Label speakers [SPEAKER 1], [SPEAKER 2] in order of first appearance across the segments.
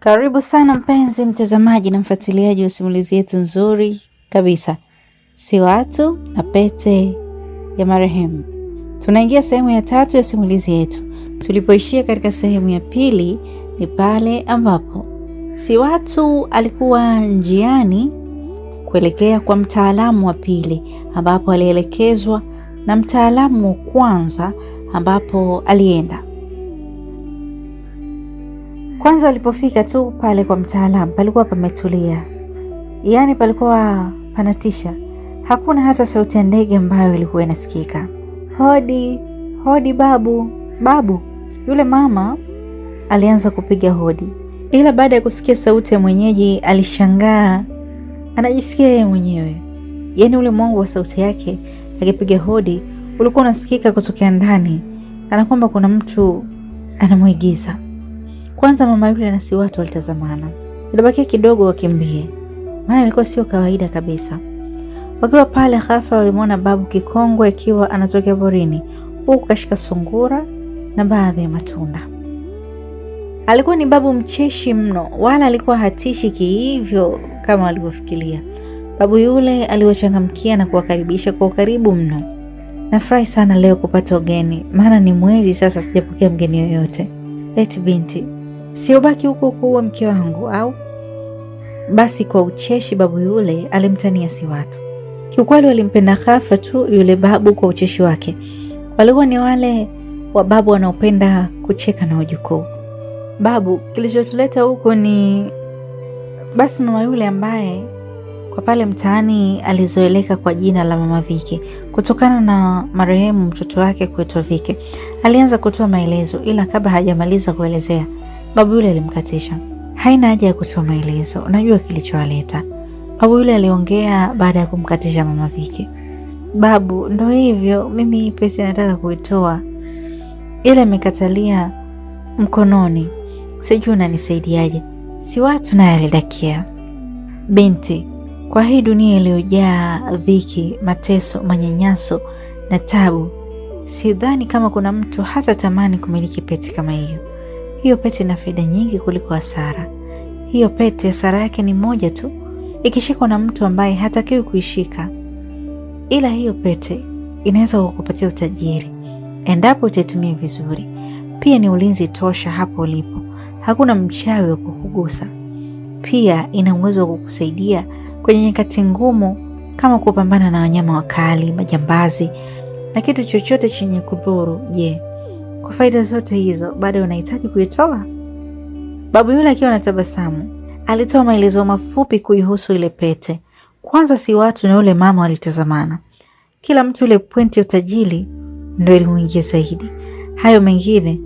[SPEAKER 1] Karibu sana mpenzi mtazamaji na mfuatiliaji wa simulizi yetu nzuri kabisa, Si Watu na Pete ya Marehemu. Tunaingia sehemu ya 3 ya simulizi yetu. Tulipoishia katika sehemu ya 2 ni pale ambapo Si Watu alikuwa njiani kuelekea kwa mtaalamu wa pili, ambapo alielekezwa na mtaalamu wa kwanza ambapo alienda. Kwanza alipofika tu pale kwa mtaalamu palikuwa pametulia, yaani palikuwa panatisha. Hakuna hata sauti ya ndege ambayo ilikuwa inasikika. Hodi, hodi babu, babu. Yule mama alianza kupiga hodi, ila baada ya kusikia sauti ya mwenyeji alishangaa, anajisikia yeye mwenyewe. Yaani ule mwangu wa sauti yake akipiga hodi ulikuwa unasikika kutokea ndani, kana kwamba kuna mtu anamuigiza. Kwanza mama yule na Si Watu walitazamana. Ilibakia kidogo wakimbie, maana ilikuwa sio kawaida kabisa. Wakiwa pale ghafla walimwona babu kikongwe akiwa anatokea porini, huku kashika sungura na baadhi ya matunda. Alikuwa ni babu mcheshi mno, wala alikuwa hatishi kihivyo kama walivyofikiria. Babu yule aliwachangamkia na kuwakaribisha kwa ukaribu mno. Nafurahi sana leo kupata ugeni, maana ni mwezi sasa sijapokea mgeni yoyote. Eti binti, sio baki huko kuwa mke wangu au? Basi kwa ucheshi babu yule alimtania Si Watu. Kiukweli walimpenda ghafla tu yule babu kwa ucheshi wake. Walikuwa ni wale wa babu wanaopenda kucheka na wajukuu. Babu, kilichotuleta huko ni basi mama yule ambaye kwa pale mtaani alizoeleka kwa jina la Mama Viki kutokana na marehemu mtoto wake kuitwa Viki. Alianza kutoa maelezo, ila kabla hajamaliza kuelezea babu yule alimkatisha. Haina haja ya kutoa maelezo, unajua kilichowaleta. Babu yule aliongea baada ya kumkatisha Mama Viki. Babu, ndo hivyo, mimi pesa nataka kuitoa, ila imekatalia mkononi, sijui unanisaidiaje. Si Watu naye alidakia. Binti, kwa hii dunia iliyojaa dhiki, mateso, manyanyaso na tabu, sidhani kama kuna mtu hata tamani kumiliki pete kama hiyo. Hiyo pete ina faida nyingi kuliko hasara. Hiyo pete hasara yake ni moja tu, ikishikwa na mtu ambaye hatakiwi kuishika. Ila hiyo pete inaweza kukupatia utajiri endapo utaitumia vizuri. Pia ni ulinzi tosha hapo ulipo, hakuna mchawi wa kukugusa. Pia ina uwezo wa kukusaidia kwenye nyakati ngumu kama kupambana na wanyama wakali, majambazi na kitu chochote chenye kudhuru. Je, kwa faida zote hizo bado unahitaji kuitoa? Babu yule akiwa na tabasamu alitoa maelezo mafupi kuihusu ile pete. Kwanza Si Watu na yule mama walitazamana. Kila mtu ile pointi ya utajiri ndio ilimuingia zaidi. Hayo mengine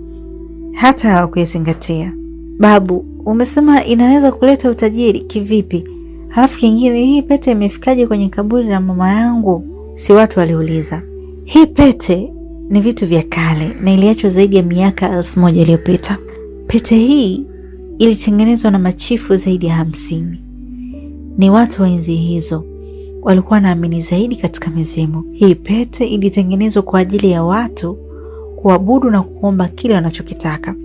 [SPEAKER 1] hata hawakuyazingatia. Babu, umesema inaweza kuleta utajiri kivipi? Halafu kingine, hii pete imefikaje kwenye kaburi la mama yangu? Si Watu waliuliza. Hii pete ni vitu vya kale na iliachwa zaidi ya miaka 1000 iliyopita. Pete hii ilitengenezwa na machifu zaidi ya 50. Ni watu wa enzi hizo walikuwa naamini zaidi katika mizimu. Hii pete ilitengenezwa kwa ajili ya watu kuabudu na kuomba kile wanachokitaka.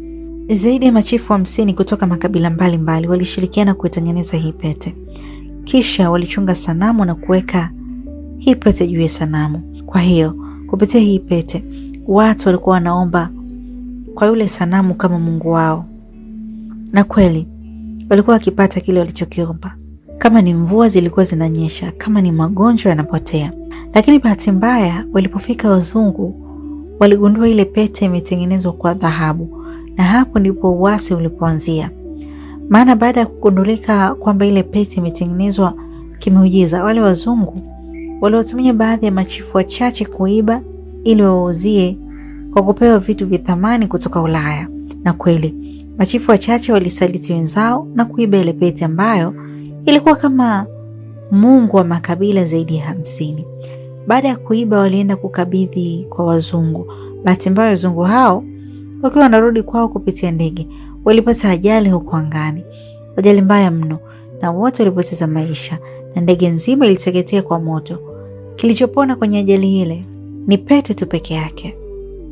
[SPEAKER 1] Zaidi ya machifu 50 kutoka makabila mbalimbali walishirikiana kuitengeneza hii pete. Kisha walichunga sanamu na kuweka hii pete juu ya sanamu. Kwa hiyo kupitia hii pete watu walikuwa wanaomba kwa yule sanamu kama Mungu wao, na kweli walikuwa wakipata kile walichokiomba. Kama ni mvua zilikuwa zinanyesha, kama ni magonjwa yanapotea. Lakini bahati mbaya, walipofika wazungu waligundua ile pete imetengenezwa kwa dhahabu, na hapo ndipo uasi ulipoanzia. Maana baada ya kugundulika kwamba ile pete imetengenezwa kimeujiza, wale wazungu waliwatumia baadhi ya machifu wachache kuiba ili wauzie kwa kupewa vitu vya thamani kutoka Ulaya. Na kweli machifu wachache walisaliti wenzao na kuiba ile pete ambayo ilikuwa kama mungu wa makabila zaidi ya 50. Baada ya kuiba walienda kukabidhi kwa wazungu. Bahati mbaya wazungu hao wakiwa wanarudi kwao kupitia ndege walipata ajali huko angani. Ajali mbaya mno, na wote walipoteza maisha na ndege nzima iliteketea kwa moto. Kilichopona kwenye ajali ile ni pete tu peke yake.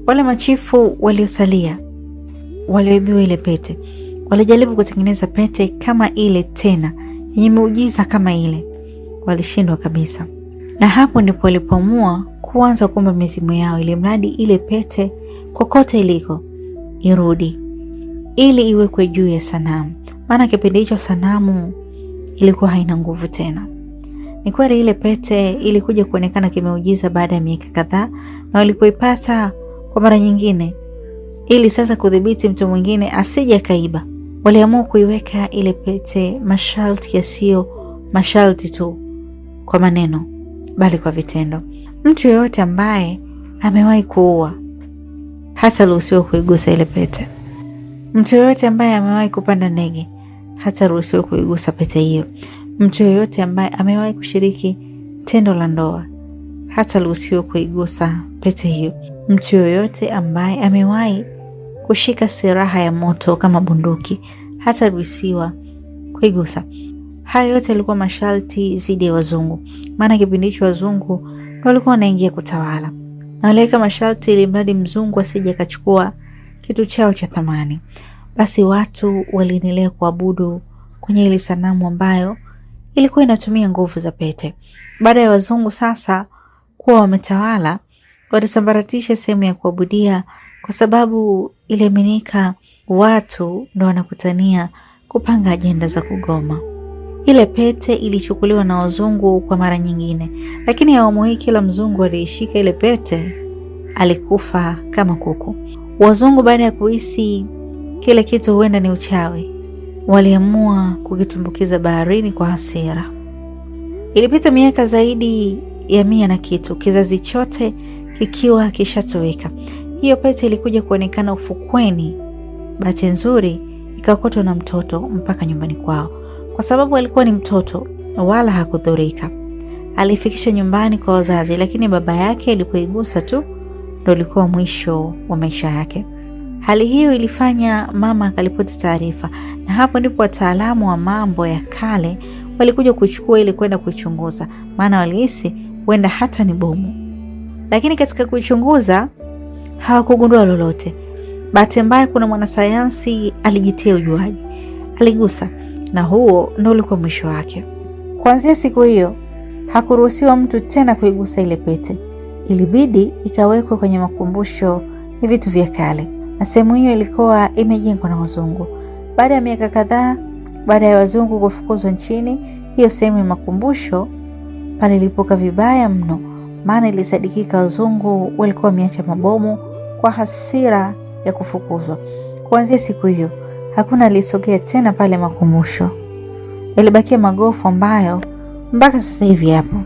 [SPEAKER 1] Wale machifu waliosalia walioibiwa ile pete Walijaribu kutengeneza pete kama ile tena, yenye muujiza kama ile. Walishindwa kabisa. Na hapo ndipo walipoamua kuanza kuomba mizimu yao ili mradi ile pete kokote iliko irudi, ili iwekwe juu ya sanamu. Maana kipindi hicho sanamu ilikuwa haina nguvu tena. Ni kweli ile pete ilikuja kuonekana kimeujiza baada ya miaka kadhaa, na walipoipata kwa mara nyingine, ili sasa kudhibiti mtu mwingine asije kaiba, waliamua kuiweka ile pete masharti yasiyo masharti tu kwa maneno, bali kwa vitendo. Mtu yeyote ambaye amewahi kuua hataruhusiwa kuigusa ile pete. Mtu yeyote ambaye amewahi kupanda ndege hataruhusiwa kuigusa pete hiyo. Mtu yeyote ambaye amewahi kushiriki tendo la ndoa hataruhusiwa kuigusa pete hiyo. Mtu yeyote ambaye amewahi kushika silaha ya moto kama bunduki hataruhusiwa kuigusa. Hayo yote yalikuwa masharti zidi ya wazungu, maana kipindi hicho wazungu ndio walikuwa wanaingia kutawala, na waliweka masharti ili mradi mzungu asije akachukua kitu chao cha thamani. Basi watu waliendelea kuabudu kwenye ile sanamu ambayo ilikuwa inatumia nguvu za pete. Baada ya wazungu sasa kuwa wametawala, walisambaratisha sehemu ya kuabudia, kwa sababu iliaminika watu ndo wanakutania kupanga ajenda za kugoma. Ile pete ilichukuliwa na wazungu kwa mara nyingine, lakini awamu hii kila mzungu aliishika ile pete alikufa kama kuku. Wazungu baada ya kuhisi kile kitu huenda ni uchawi, waliamua kukitumbukiza baharini kwa hasira. Ilipita miaka zaidi ya 100 na kitu, kizazi chote kikiwa kishatoweka. Hiyo pete ilikuja kuonekana ufukweni. Bahati nzuri ikakotwa na mtoto mpaka nyumbani kwao. Kwa sababu alikuwa ni mtoto wala hakudhurika, alifikisha nyumbani kwa wazazi, lakini baba yake alipoigusa tu ndio ilikuwa mwisho wa maisha yake. Hali hiyo ilifanya mama akalipoti taarifa, na hapo ndipo wataalamu wa mambo ya kale walikuja kuchukua ili kwenda kuichunguza, maana walihisi huenda hata ni bomu. Lakini katika kuichunguza hawakugundua lolote. Bahati mbaya kuna mwanasayansi alijitia ujuaji, aligusa, na huo ndio ulikuwa mwisho wake. Kuanzia siku hiyo hakuruhusiwa mtu tena kuigusa ile pete. Ilibidi ikawekwa kwenye makumbusho ya vitu vya kale, na sehemu hiyo ilikuwa imejengwa na wazungu. Baada ya miaka kadhaa, baada ya wazungu kufukuzwa nchini, hiyo sehemu ya makumbusho pale ilipoka vibaya mno, maana ilisadikika wazungu walikuwa wameacha mabomu kwa hasira ya kufukuzwa. Kuanzia siku hiyo hakuna alisogea tena pale makumbusho. Yalibakia magofu ambayo mpaka sasa hivi hapo.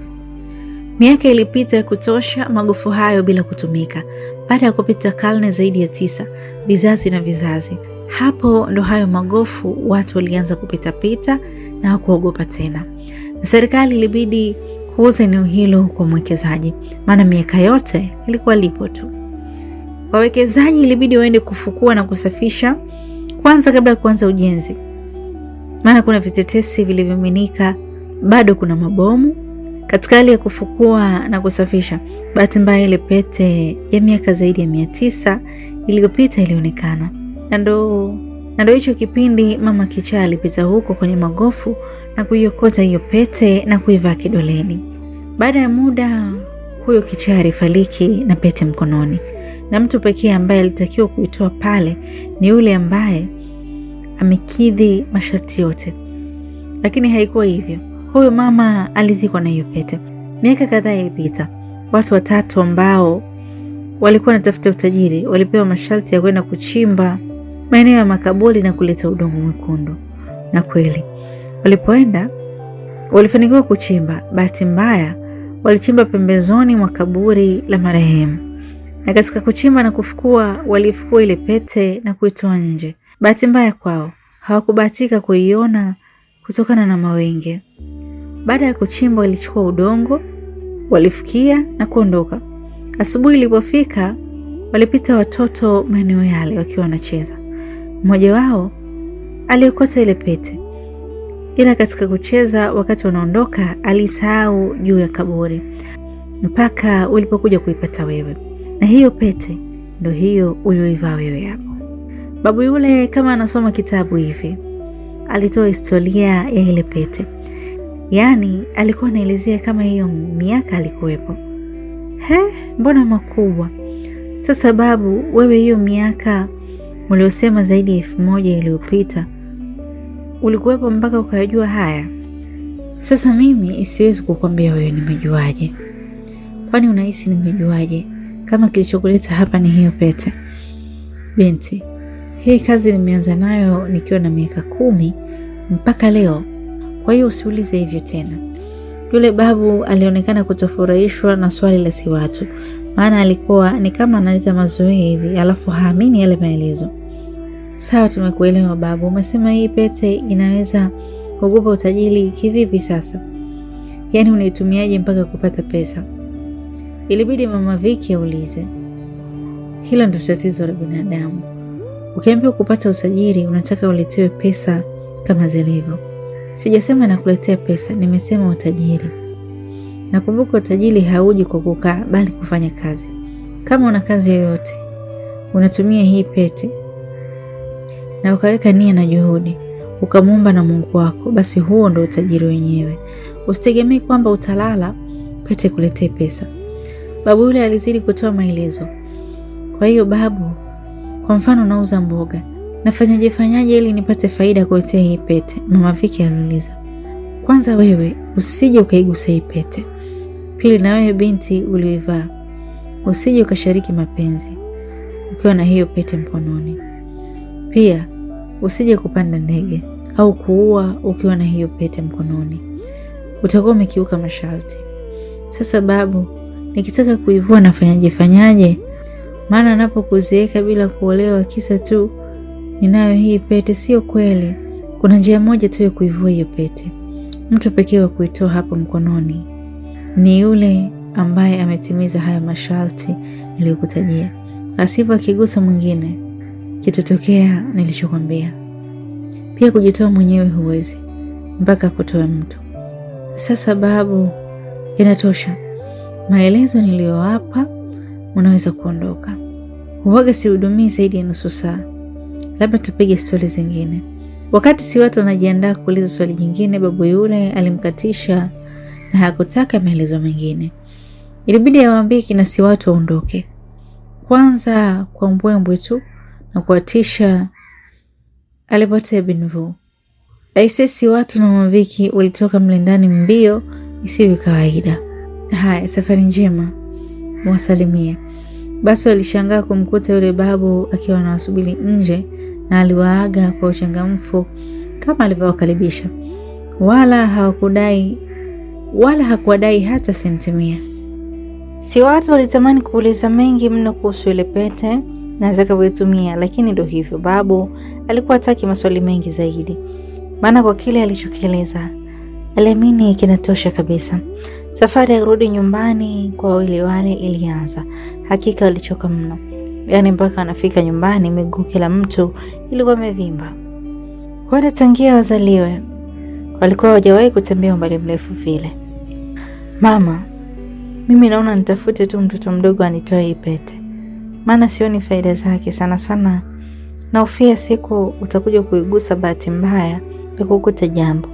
[SPEAKER 1] Miaka ilipita ya kutosha magofu hayo bila kutumika. Baada ya kupita karne zaidi ya 9, vizazi na vizazi, hapo ndo hayo magofu watu walianza kupita na hakuogopa tena. Na serikali ilibidi kuuza eneo hilo kwa mwekezaji, maana miaka yote ilikuwa lipo tu. Wawekezaji ilibidi waende kufukua na kusafisha kwanza kabla ya kuanza ujenzi, maana kuna vitetesi vilivyominika bado kuna mabomu. Katika hali ya kufukua na kusafisha, bahati mbaya ile pete ya miaka zaidi ya 900 iliyopita ilionekana. Na ndo hicho kipindi mama kichaa alipita huko kwenye magofu na kuiokota hiyo pete na kuivaa kidoleni. Baada ya muda huyo kichaa alifariki na pete mkononi, na mtu pekee ambaye alitakiwa kuitoa pale ni yule ambaye amekidhi masharti yote. Lakini haikuwa hivyo. Huyo mama alizikwa na hiyo pete. Miaka kadhaa ilipita. Watu 3 ambao walikuwa wanatafuta utajiri walipewa masharti ya kwenda kuchimba maeneo ya makaburi na kuleta udongo mwekundu. Na kweli walipoenda walifanikiwa kuchimba. Bahati mbaya walichimba pembezoni mwa kaburi la marehemu, na katika kuchimba na kufukua walifukua ile pete na kuitoa nje. Bahati mbaya kwao hawakubahatika kuiona kutokana na mawenge. Baada ya kuchimba walichukua udongo, walifikia na kuondoka. Asubuhi ilipofika walipita watoto maeneo yale wakiwa wanacheza. Mmoja wao aliokota ile pete, ila katika kucheza wakati wanaondoka alisahau juu ya kaburi mpaka ulipokuja kuipata wewe, na hiyo pete ndio hiyo ulioivaa wewe hapo. Babu yule kama anasoma kitabu hivi alitoa historia ya ile pete. Yaani alikuwa anaelezea kama hiyo miaka alikuwepo. Mbona makubwa. Sasa babu, wewe hiyo miaka uliosema zaidi ya 1000 iliyopita ulikuwepo mpaka ukajua haya? Sasa mimi siwezi kukwambia wewe nimejuaje. Kwani unahisi nimejuaje kama kilichokuleta hapa ni hiyo pete? Binti, hii kazi nimeanza nayo nikiwa na miaka 10 mpaka leo. Kwa hiyo usiulize hivyo tena. Yule babu alionekana kutofurahishwa na swali la Siwatu, maana alikuwa ni kama analeta mazoea hivi alafu haamini yale maelezo. Sawa, tumekuelewa babu. Umesema hii pete inaweza kukupa utajiri kivipi sasa? Yaani unaitumiaje mpaka kupata pesa? Ilibidi Mama Viki aulize. Hilo ndio tatizo la binadamu. Ukiambiwa kupata utajiri unataka uletewe pesa kama zilivyo. Sijasema nakuletea pesa, nimesema utajiri. Nakumbuka utajiri hauji kwa kukaa bali kufanya kazi. Kama una kazi yoyote, unatumia hii pete na ukaweka nia na juhudi, ukamuomba na Mungu wako, basi huo ndio utajiri wenyewe. Usitegemee kwamba utalala pete kuletee pesa. Babu yule alizidi kutoa maelezo. Kwa hiyo babu, kwa mfano nauza mboga, nafanyaje ili nipate faida kuletea hii pete? Mama Viki aliuliza. Kwanza wewe usije ukaigusa hii pete. Pili, na wewe binti ulivaa, usije ukashiriki mapenzi ukiwa na hiyo pete mkononi. Pia usije kupanda ndege au kuua ukiwa na hiyo pete mkononi. Utakuwa umekiuka masharti. Sasa babu, nikitaka kuivua nafanyaje? Maana napokuzeeka bila kuolewa kisa tu ninayo hii pete, sio kweli. Kuna njia moja tu ya kuivua hiyo pete. Mtu pekee wa kuitoa hapo mkononi ni yule ambaye ametimiza haya masharti niliyokutajia. Asipo akigusa mwingine kitatokea nilichokwambia. Pia kujitoa mwenyewe huwezi mpaka kutoa mtu. Sasa babu, inatosha. Maelezo niliyowapa unaweza kuondoka. Huwaga sihudumii zaidi ya nusu saa. Labda tupige stori zingine. Wakati Siwatu anajiandaa kuuliza swali jingine, babu yule alimkatisha na hakutaka maelezo mengine. Ilibidi awaambie kina Siwatu waondoke. Kwanza kwa mbwembwe tu na kuatisha alipotea Binvu. Aise, Siwatu na Mama Viki walitoka mle ndani mbio isivyo kawaida. Haya, safari njema, mwasalimie. Basi walishangaa kumkuta yule babu akiwa anawasubiri nje na aliwaaga kwa uchangamfu kama alivyowakaribisha. Wala hakuwadai hata sentimia. Siwatu walitamani kuuliza mengi mno kuhusu ile pete na atakavyoitumia, lakini ndio hivyo, babu alikuwa hataki maswali mengi zaidi. Maana kwa kile alichokieleza aliamini kinatosha kabisa. Safari ya kurudi nyumbani kwa wawili wale ilianza. Hakika walichoka mno. Yaani mpaka wanafika nyumbani miguu kila mtu ilikuwa imevimba. Wale tangia wazaliwe walikuwa hawajawahi kutembea umbali mrefu vile. Mama, mimi naona nitafute tu mtoto mdogo anitoe hii pete. Maana sioni faida zake sana. Na ufia siku utakuja kuigusa bahati mbaya na kukuta jambo.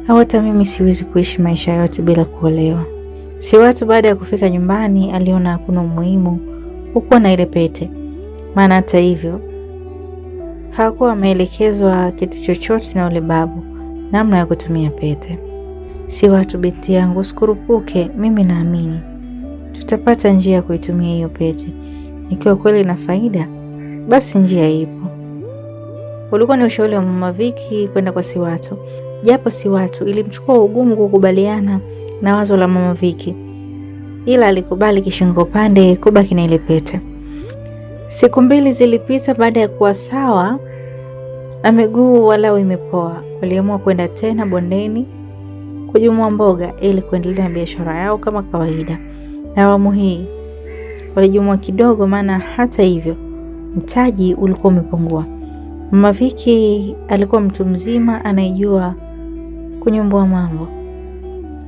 [SPEAKER 1] Hata mimi siwezi kuishi maisha yote bila kuolewa. Siwatu baada ya kufika nyumbani aliona hakuna umuhimu kuwa na ile pete. Maana hata hivyo hakuwa ameelekezwa kitu chochote na ule babu namna ya kutumia pete. Siwatu binti yangu, sikurupuke, mimi naamini tutapata njia ya kuitumia hiyo pete. Ikiwa kweli na faida, basi njia ipo. Ulikuwa ni ushauri wa Mama Viki kwenda kwa Siwatu. Japo Siwatu ilimchukua ugumu kukubaliana na wazo la Mama Viki, ila alikubali kishingo pande kubaki na ile pete. Siku 2 zilipita baada ya kuwa sawa na miguu walau imepoa. Waliamua kwenda tena bondeni kujumua mboga ili kuendelea na biashara yao kama kawaida. Na awamu hii walijumua kidogo, maana hata hivyo mtaji ulikuwa umepungua. Mama Viki alikuwa mtu mzima anayejua kunyumbua mambo.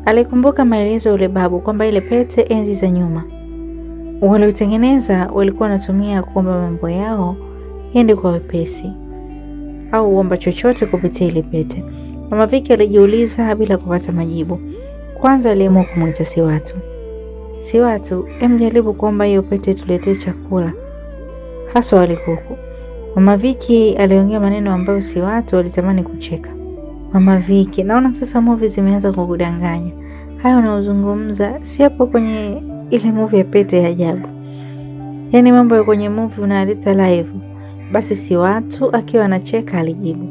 [SPEAKER 1] Alikumbuka maelezo yule babu kwamba ile pete enzi za nyuma waliotengeneza walikuwa wanatumia kuomba mambo yao iende kwa wepesi au uomba chochote kupitia ile pete. Mama Viki alijiuliza bila kupata majibu. Kwanza aliamua kumuita Siwatu. Siwatu, jaribu kuomba hiyo pete tuletee chakula, hasa wali kuku. Mama Viki aliongea maneno ambayo Siwatu alitamani kucheka. Mama Viki, naona sasa movie zimeanza kukudanganya. Hayo unaozungumza si hapo kwenye ile movie ya pete ya ajabu. Yaani mambo ya kwenye movie unaleta live. Basi Siwatu akiwa anacheka alijibu.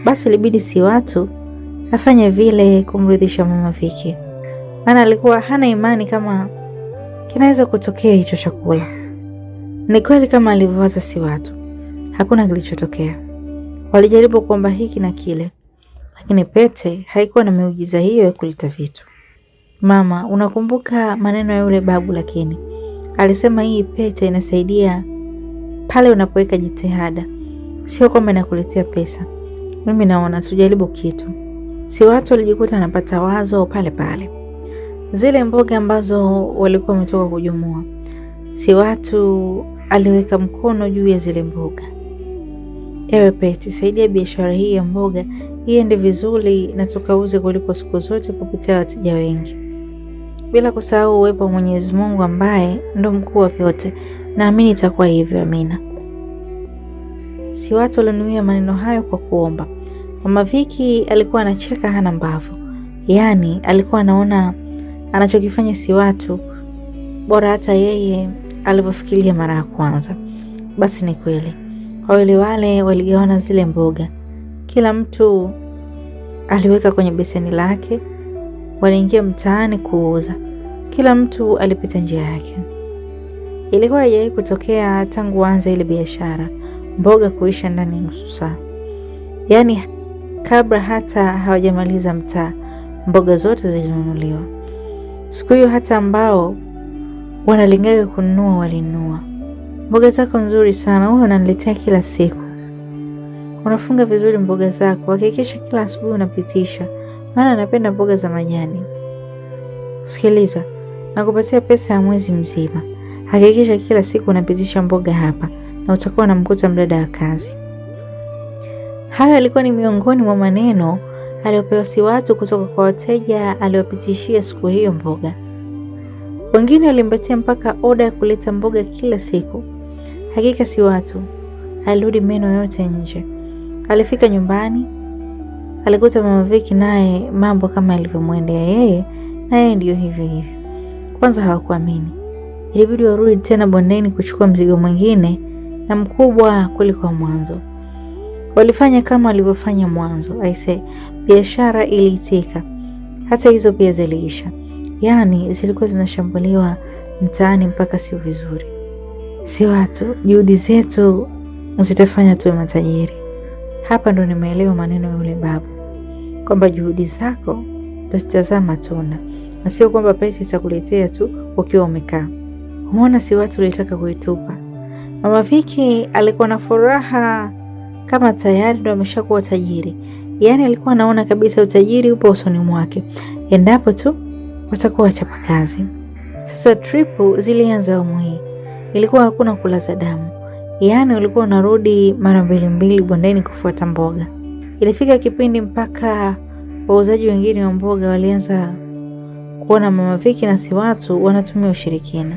[SPEAKER 1] Basi ilibidi Siwatu afanye vile kumridhisha Mama Viki. Maana alikuwa hana imani kama kinaweza kutokea hicho chakula. Ni kweli kama alivyowaza Siwatu, hakuna kilichotokea. Walijaribu kuomba hiki na kile, lakini pete haikuwa na miujiza hiyo ya kuleta vitu. Mama, unakumbuka maneno ya yule babu? Lakini alisema hii pete inasaidia pale unapoweka jitihada, sio kwamba inakuletea pesa. Mimi naona tujaribu kitu. Siwatu alijikuta anapata wazo pale pale. Zile mboga ambazo walikuwa wametoka kujumua, Siwatu aliweka mkono juu ya zile mboga. Ewe pete, saidia biashara hii ya mboga iende vizuri na tukauze kuliko siku zote kupitia wateja wengi. Bila kusahau uwepo wa Mwenyezi Mungu ambaye ndo mkuu wa vyote. Naamini itakuwa hivyo, amina. Siwatu alinuia maneno hayo kwa kuomba. Mama Viki alikuwa anacheka hana mbavu. Yaani alikuwa anaona anachokifanya Siwatu bora hata yeye alivyofikiria mara ya kwanza. Basi ni kweli. Wawili wale waligawana zile mboga. Kila mtu aliweka kwenye beseni lake. Waliingia mtaani kuuza. Kila mtu alipita njia yake. Ilikuwa haijawahi kutokea tangu anza ile biashara mboga kuisha ndani ya nusu saa. Yaani kabla hata hawajamaliza mtaa, mboga zote zilinunuliwa. Siku hiyo hata ambao wanalingaga kununua walinunua. Mboga zako nzuri sana, wewe unaniletea kila siku. Unafunga vizuri mboga zako, hakikisha kila asubuhi unapitisha. Maana napenda mboga za majani. Sikiliza, nakupatia pesa ya mwezi mzima. Hakikisha kila siku unapitisha mboga hapa na utakuwa unamkuta mdada wa kazi. Hayo yalikuwa ni miongoni mwa maneno aliyopewa Siwatu kutoka kwa wateja aliowapitishia siku hiyo mboga. Wengine walimpatia mpaka oda ya kuleta mboga kila siku. Hakika Siwatu alirudi meno yote nje. Alifika nyumbani, alikuta Mama Viki naye mambo kama yalivyomwendea yeye, na yeye ndio hivyo hivyo. Kwanza hawakuamini. Ilibidi warudi tena bondeni kuchukua mzigo mwingine na mkubwa kuliko mwanzo. Walifanya kama walivyofanya mwanzo. Aise, biashara iliitika. Hata hizo pia ziliisha. Yaani zilikuwa zinashambuliwa mtaani mpaka sio vizuri. Siwatu, juhudi zetu zitafanya tuwe matajiri. Hapa ndo nimeelewa maneno ya yule babu, kwamba juhudi zako ndo zitazaa matunda, na sio kwamba pesa itakuletea tu ukiwa umekaa. Umeona Siwatu alitaka kuitupa. Mama Viki alikuwa na furaha kama tayari ndo ameshakuwa tajiri. Yaani alikuwa anaona kabisa utajiri upo usoni mwake endapo tu watakuwa wachapakazi. Sasa tripu zilianza awamu hii. Ilikuwa hakuna kulaza damu. Yaani ulikuwa unarudi mara mbili bondeni kufuata mboga. Ilifika kipindi mpaka wauzaji wengine wa mboga walianza kuona Mama Viki na Siwatu wanatumia ushirikina.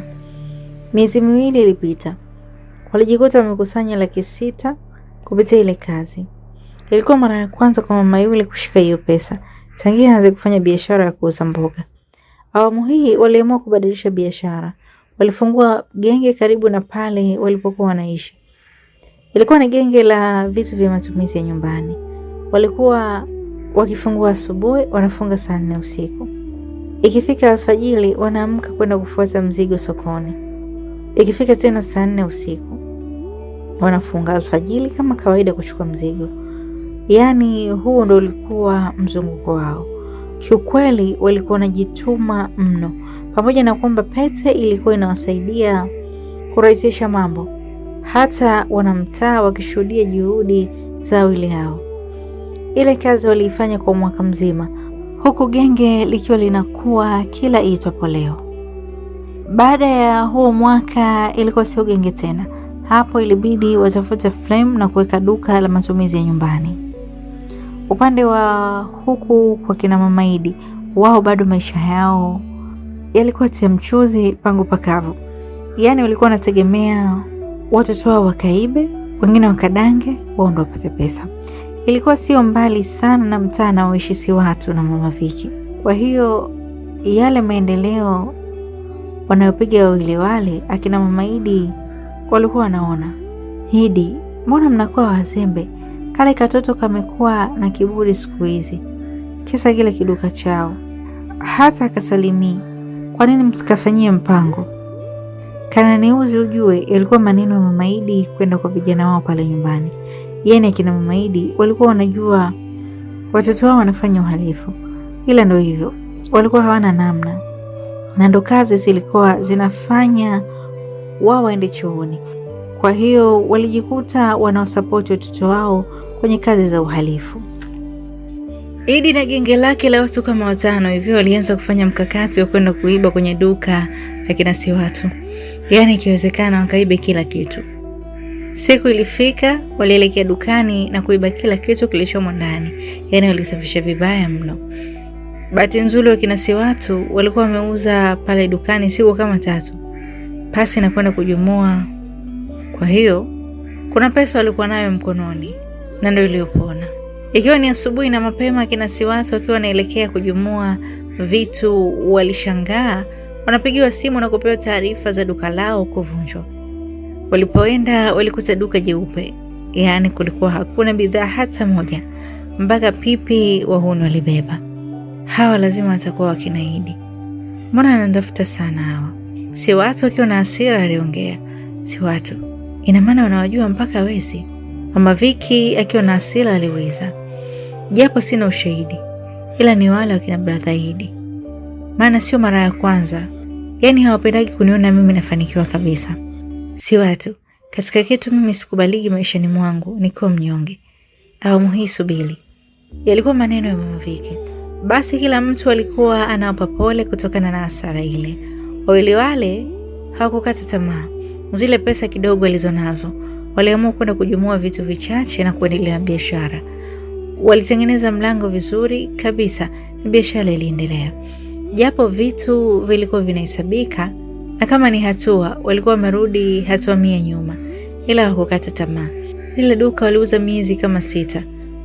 [SPEAKER 1] Miezi miwili ilipita. Walijikuta wamekusanya 600,000 kupitia ile kazi. Ilikuwa mara ya kwanza kwa mama yule kushika hiyo pesa tangia aanze kufanya biashara ya kuuza mboga. Awamu hii waliamua kubadilisha biashara. Walifungua genge karibu na pale walipokuwa wanaishi. Ilikuwa ni genge la vitu vya matumizi ya nyumbani. Walikuwa wakifungua asubuhi, wanafunga saa 4 usiku. Ikifika alfajiri wanaamka kwenda kufuata mzigo sokoni. Ikifika tena saa 4 usiku wanafunga alfajiri kama kawaida kuchukua mzigo. Yaani huo ndo ulikuwa mzunguko wao. Kiukweli walikuwa wanajituma mno. Pamoja na kwamba pete ilikuwa inawasaidia kurahisisha mambo, hata wanamtaa wakishuhudia juhudi za wawili hao. Ile kazi waliifanya kwa mwaka mzima, huku genge likiwa linakuwa kila iitwapo leo. Baada ya huo mwaka ilikuwa sio genge tena. Hapo ilibidi watafute frame na kuweka duka la matumizi ya nyumbani. Upande wa huku kwa kina Mama Idi, wao bado maisha yao yalikuwa tia mchuzi pangu pakavu. Yaani walikuwa wanategemea watoto wao wakaibe, wengine wakadange, wao ndo wapate pesa. Ilikuwa sio mbali sana na mtaa na waishi si watu na Mama Viki. Kwa hiyo yale maendeleo wanayopiga wawili wale akina Mama Idi walikuwa wanaona, Idi, mbona mnakuwa wazembe? Kale katoto kamekuwa na kiburi siku hizi, kisa kile kiduka chao. Hata akasalimii, kwa nini msikafanyie mpango? Kananiuzi ujue, yalikuwa maneno ya Mama Idi kwenda kwa vijana wao pale nyumbani. Yaani akina Mama Idi walikuwa wanajua watoto wao wanafanya uhalifu, ila ndio hivyo, walikuwa hawana namna, na ndo kazi zilikuwa zinafanya wao waende chooni. Kwa hiyo walijikuta wanaosapoti watoto wao kwenye kazi za uhalifu. Idi na genge lake la watu kama 5 hivyo walianza kufanya mkakati wa kwenda kuiba kwenye duka la kina si watu. Yaani ikiwezekana wakaibe kila kitu. Siku ilifika, walielekea dukani na kuiba kila kitu kilichomo ndani. Yaani walisafisha vibaya mno. Bahati nzuri wakina si watu walikuwa wameuza pale dukani siku kama 3 pasi na kwenda kujumua. Kwa hiyo kuna pesa walikuwa nayo mkononi na ndio iliyopona. Ikiwa ni asubuhi na mapema, kina si watu wakiwa wanaelekea kujumua vitu walishangaa wanapigiwa simu na kupewa taarifa za duka lao kuvunjwa. Walipoenda walikuta duka jeupe, yaani kulikuwa hakuna bidhaa hata moja, mpaka pipi wahuni walibeba. Hawa lazima watakuwa wakina Idi. Mbona anatafuta sana hawa? Si watu wakiwa na hasira aliongea. Si watu, ina maana wanawajua mpaka wezi? Mama Viki akiwa na hasira aliuliza. Japo sina ushahidi, ila ni wale wakina brother Idi. Maana sio mara ya kwanza. Yaani hawapendagi kuniona mimi nafanikiwa kabisa. Si watu, katika kitu mimi sikubaliki maishani mwangu, niko mnyonge. Awamu hii subiri. Yalikuwa maneno ya Mama Viki. Basi kila mtu alikuwa anawapa pole kutokana na hasara ile. Wawili wale hawakukata tamaa. Zile pesa kidogo walizonazo, waliamua kwenda kujumua vitu vichache na kuendelea na biashara. Walitengeneza mlango vizuri kabisa na biashara iliendelea. Japo vitu vilikuwa vinahesabika na kama ni hatua, walikuwa wamerudi hatua 100 nyuma, ila hawakukata tamaa. Lile duka waliuza miezi kama 6,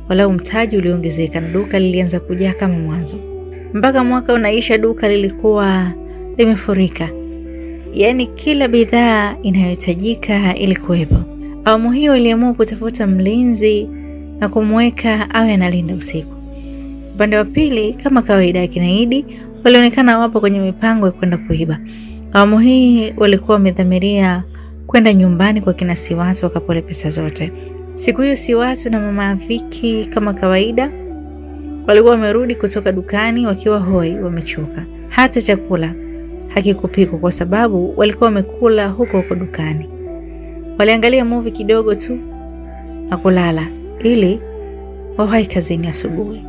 [SPEAKER 1] walau mtaji uliongezeka na duka lilianza kujaa kama mwanzo. Mpaka mwaka unaisha duka lilikuwa limefurika. Yaani kila bidhaa inayohitajika ilikuwepo. Awamu hiyo iliamua kutafuta mlinzi na kumweka awe analinda usiku. Upande wa pili, kama kawaida ya kina Idi, walionekana wapo kwenye mipango ya kwenda kuiba. Awamu hii walikuwa wamedhamiria kwenda nyumbani kwa kina si watu wakapole pesa zote. Siku hiyo si watu na Mama Viki kama kawaida walikuwa wamerudi kutoka dukani wakiwa hoi, wamechoka. Hata chakula hakikupikwa kwa sababu walikuwa wamekula huko huko dukani. Waliangalia movie kidogo tu na kulala ili wawahi kazini asubuhi.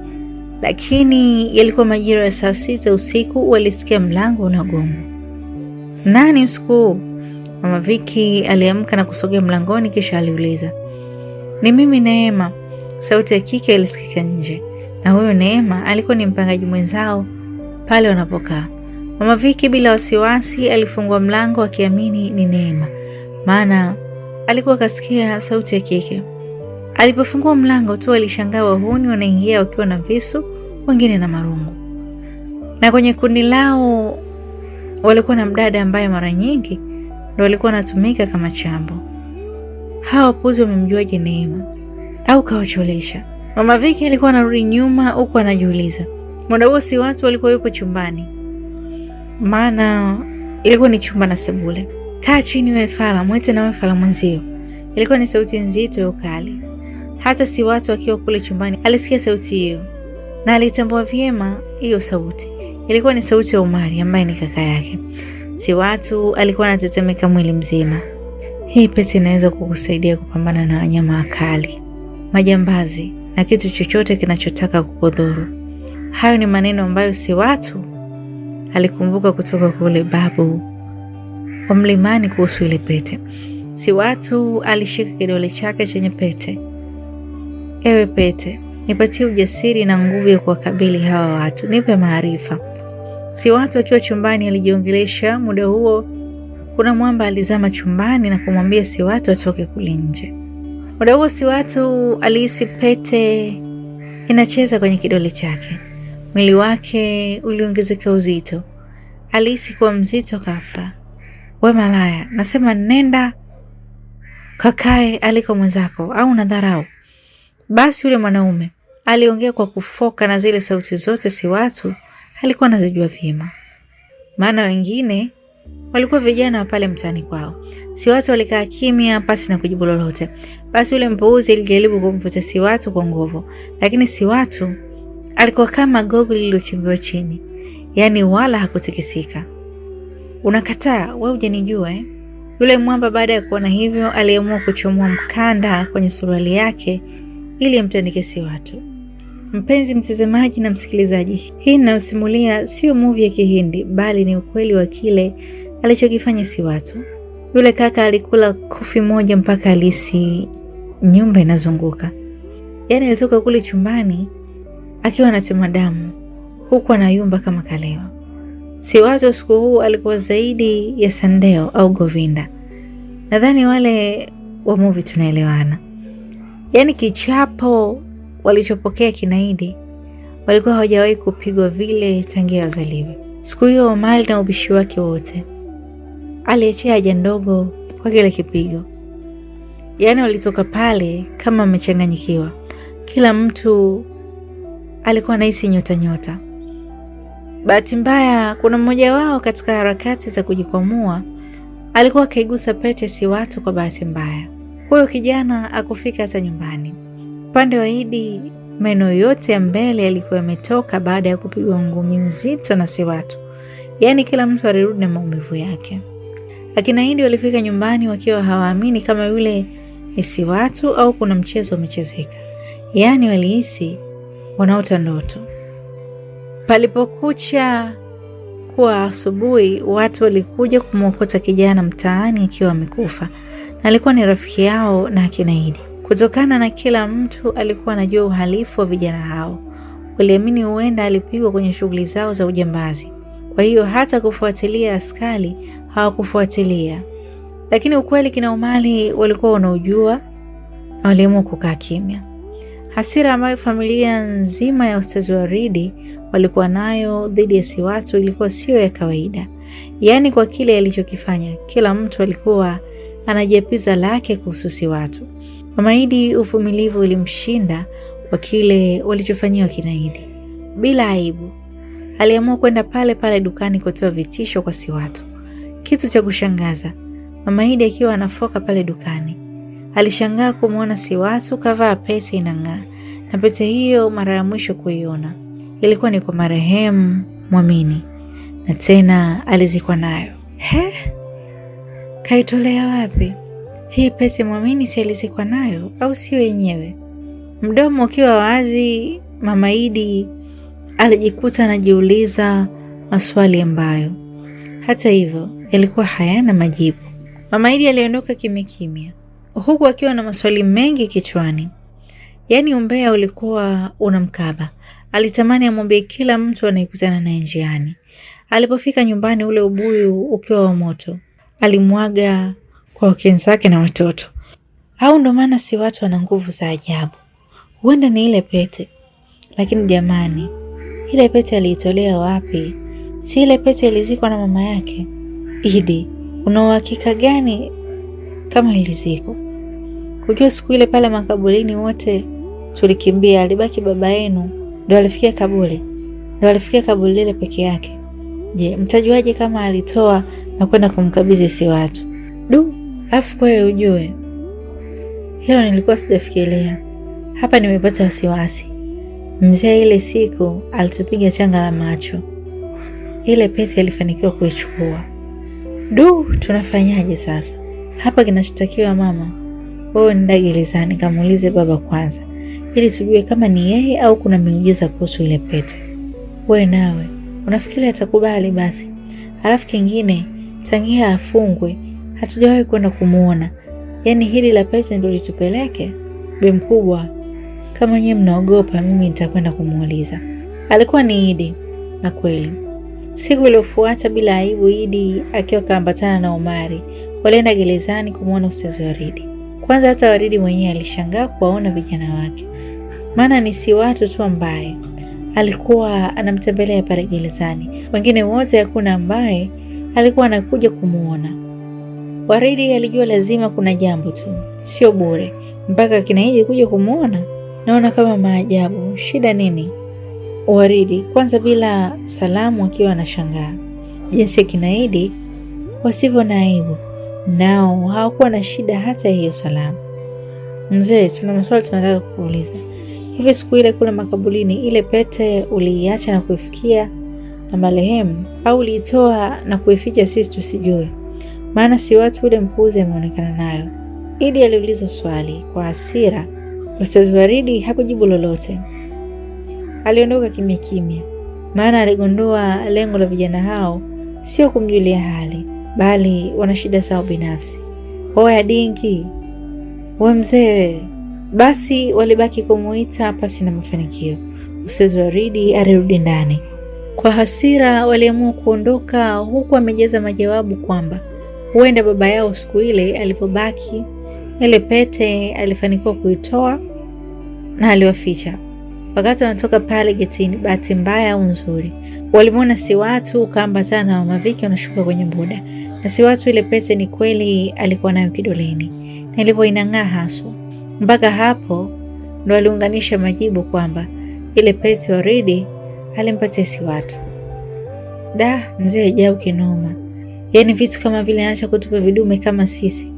[SPEAKER 1] Lakini yalikuwa majira ya saa 6 usiku, walisikia mlango unagongwa. Nani usiku? Mama Viki aliamka na kusogea mlangoni kisha aliuliza. Ni mimi Neema. Sauti ya kike ilisikika nje. Na huyo Neema alikuwa ni mpangaji mwenzao pale wanapokaa. Mama Viki bila wasiwasi alifungua mlango akiamini ni Neema, maana alikuwa kasikia sauti ya kike. Alipofungua mlango tu alishangaa wahuni wanaingia wakiwa na visu, wengine na marungu. Na kwenye kundi lao walikuwa na mdada ambaye mara nyingi ndio walikuwa wanatumika kama chambo. Hawa puzi wamemjuaje Neema? Au kawacholesha? Mama Viki alikuwa anarudi nyuma huku anajiuliza. Muda huo si watu walikuwa yupo chumbani, maana ilikuwa ni chumba na sebule. Kaa chini wewe fala, mwite na wewe fala mwenzio. Ilikuwa ni sauti nzito ya ukali. Hata si watu akiwa kule chumbani alisikia sauti hiyo na alitambua vyema hiyo sauti. Ilikuwa ni sauti ya Umari ambaye ni kaka yake. Si watu alikuwa anatetemeka mwili mzima. Hii pesa inaweza kukusaidia kupambana na wanyama wakali, majambazi na kitu chochote kinachotaka kukudhuru. Hayo ni maneno ambayo si watu alikumbuka kutoka kule babu wa mlimani kuhusu ile pete. Siwatu alishika kidole chake chenye pete. Ewe pete, nipatie ujasiri na nguvu ya kuwakabili hawa watu, nipe maarifa. Siwatu akiwa chumbani alijiongelesha. Muda huo kuna mwamba alizama chumbani na kumwambia Siwatu atoke kule nje. Muda huo Siwatu alihisi pete inacheza kwenye kidole chake. Mwili wake uliongezeka uzito. Alihisi kuwa mzito ghafla. We malaya, nasema nenda kakae aliko mwenzako au unadharau? Basi yule mwanaume aliongea kwa kufoka na zile sauti zote Siwatu alikuwa anazijua vyema. Maana wengine walikuwa vijana wa pale mtaani kwao. Siwatu alikaa kimya pasi na kujibu lolote. Basi yule mpuuzi alijaribu kumvuta Siwatu kwa nguvu, lakini Siwatu alikuwa kama gogo lililochimbiwa chini, yaani wala hakutikisika. Unakataa, wewe hujanijua eh? Yule mwamba baada ya kuona hivyo aliamua kuchomoa mkanda kwenye suruali yake ili amtandike Siwatu. Mpenzi mtazamaji na msikilizaji, hii ninayosimulia sio movie ya Kihindi bali ni ukweli wa kile alichokifanya Siwatu. Yule kaka alikula kofi moja mpaka alisi nyumba inazunguka. Yaani alitoka kule chumbani akiwa anatema damu huku anayumba kama kalewa. Siwatu siku huu alikuwa zaidi ya Sandeo au Govinda. Nadhani wale wa movie tunaelewana. Yaani kichapo walichopokea kinaidi walikuwa hawajawahi kupigwa vile tangia wazaliwe. Siku hiyo mali na ubishi wake wote aliachia haja ndogo kwa kile kipigo. Yaani walitoka pale kama wamechanganyikiwa. Kila mtu alikuwa anahisi nyota. Bahati mbaya kuna mmoja wao katika harakati za kujikwamua alikuwa kaigusa pete Siwatu kwa bahati mbaya. Huyo kijana akufika hata nyumbani. Upande wa Idi meno yote ya mbele yalikuwa yametoka baada ya kupigwa ngumi nzito na Siwatu. Yaani kila mtu alirudi na maumivu yake. Akina Idi walifika nyumbani wakiwa hawaamini kama yule ni Siwatu au kuna mchezo umechezeka. Yaani walihisi wanaota ndoto. Palipokucha kuwa asubuhi, watu walikuja kumwokota kijana mtaani akiwa amekufa. Na alikuwa ni rafiki yao na akina Idi. Kutokana na kila mtu alikuwa anajua uhalifu wa vijana hao, waliamini huenda alipigwa kwenye shughuli zao za ujambazi. Kwa hiyo hata kufuatilia askari hawakufuatilia. Lakini ukweli kina umali walikuwa wanaujua na waliamua kukaa kimya. Hasira ambayo familia nzima ya Ustazi Waridi walikuwa nayo dhidi ya Siwatu ilikuwa sio ya kawaida. Yaani kwa kile alichokifanya, kila mtu alikuwa anajiapiza lake kuhusu Siwatu. Mama Idi uvumilivu ulimshinda kwa kile walichofanyiwa kina Idi. Bila aibu, aliamua kwenda pale pale dukani kutoa vitisho kwa Siwatu. Kitu cha kushangaza, Mama Idi akiwa anafoka pale dukani, alishangaa kumwona Siwatu kavaa pete inang'aa. Na pete hiyo mara ya mwisho kuiona ilikuwa ni kwa marehemu Mwamini, na tena alizikwa nayo. Kaitolea wapi? Hii pete Mwamini si alizikwa nayo au sio yenyewe? Mdomo ukiwa wazi, Mama Idi alijikuta anajiuliza maswali ambayo hata hivyo yalikuwa hayana majibu. Mama Idi aliondoka kimya huku akiwa na maswali mengi kichwani. Yaani umbea ulikuwa unamkaba. Alitamani amwambie kila mtu anayekutana naye njiani. Alipofika nyumbani, ule ubuyu ukiwa wa moto, alimwaga kwa wenzake na watoto. Au ndo maana Siwatu ana nguvu za ajabu? Huenda ni ile pete. Lakini jamani, ile pete aliitolea wapi? Si ile pete ilizikwa na mama yake? Idi, una uhakika gani kama ilizikwa? Kujua siku ile pale makaburini wote tulikimbia, alibaki baba yenu ndo alifikia kaburi. Ndo alifikia kaburi lile peke yake. Je, mtajuaje kama alitoa na kwenda kumkabidhi Siwatu? Afu kweli ujue, hilo nilikuwa sijafikiria. Hapa nimepata wasiwasi. Mzee ile siku alitupiga changa la macho. Ile pete alifanikiwa kuichukua. Tunafanyaje sasa? Hapa kinachotakiwa mama, wewe nenda gerezani kamuulize baba kwanza, ili tujue kama ni yeye au kuna miujiza kuhusu ile pete. Wewe nawe unafikiri atakubali basi? Alafu kingine, tangia afungwe hatujawahi kwenda kumuona Yaani hili la pete ndio litupeleke? Bi mkubwa, kama nyie mnaogopa, mimi nitakwenda kumuuliza. Alikuwa ni Idi. Na kweli siku iliyofuata, bila aibu, Idi akiwa kaambatana na Omari walienda gerezani kumwona Ustazi Waridi. Kwanza hata Waridi mwenyewe alishangaa kuwaona vijana wake, maana ni si watu tu ambaye alikuwa anamtembelea pale gerezani. Wengine wote hakuna ambaye alikuwa anakuja kumuona. Waridi alijua lazima kuna jambo tu, sio bure, mpaka kina Idi kuja kumuona. Naona kama maajabu, shida nini? Waridi kwanza bila salamu akiwa anashangaa jinsi kina Idi wasivyo na aibu, nao hawakuwa na shida hata hiyo salamu. Mzee, tuna maswali tunataka kukuuliza. Hivi siku ile kule makaburini, ile pete uliiacha na kuifikia na marehemu, au uliitoa na kuificha sisi tusijue? Maana si watu ule mpuuzi ameonekana nayo. Idi aliuliza swali kwa hasira. Ustazi Waridi hakujibu lolote. Aliondoka kimya kimya, maana aligundua lengo la vijana hao sio kumjulia hali, bali wana shida zao binafsi. Oya Dinki, we mzee. Basi walibaki kumuita pasi na mafanikio. Ustazi Waridi alirudi ndani. Kwa hasira waliamua kuondoka, huku amejaza majawabu kwamba huenda baba yao siku ile alipobaki ile pete alifanikiwa kuitoa na aliwaficha. Wakati wanatoka pale getini, bahati mbaya au nzuri, walimwona si watu kaambatana na Maviki wanashuka kwenye boda. Na si watu ile pete ni kweli alikuwa nayo kidoleni, na ilikuwa inang'aa haswa. Mpaka hapo ndo aliunganisha majibu kwamba ile pete Waridi alimpatia si watu. Mzee Jau kinoma. Yaani vitu kama vile acha kutupa vidume kama sisi,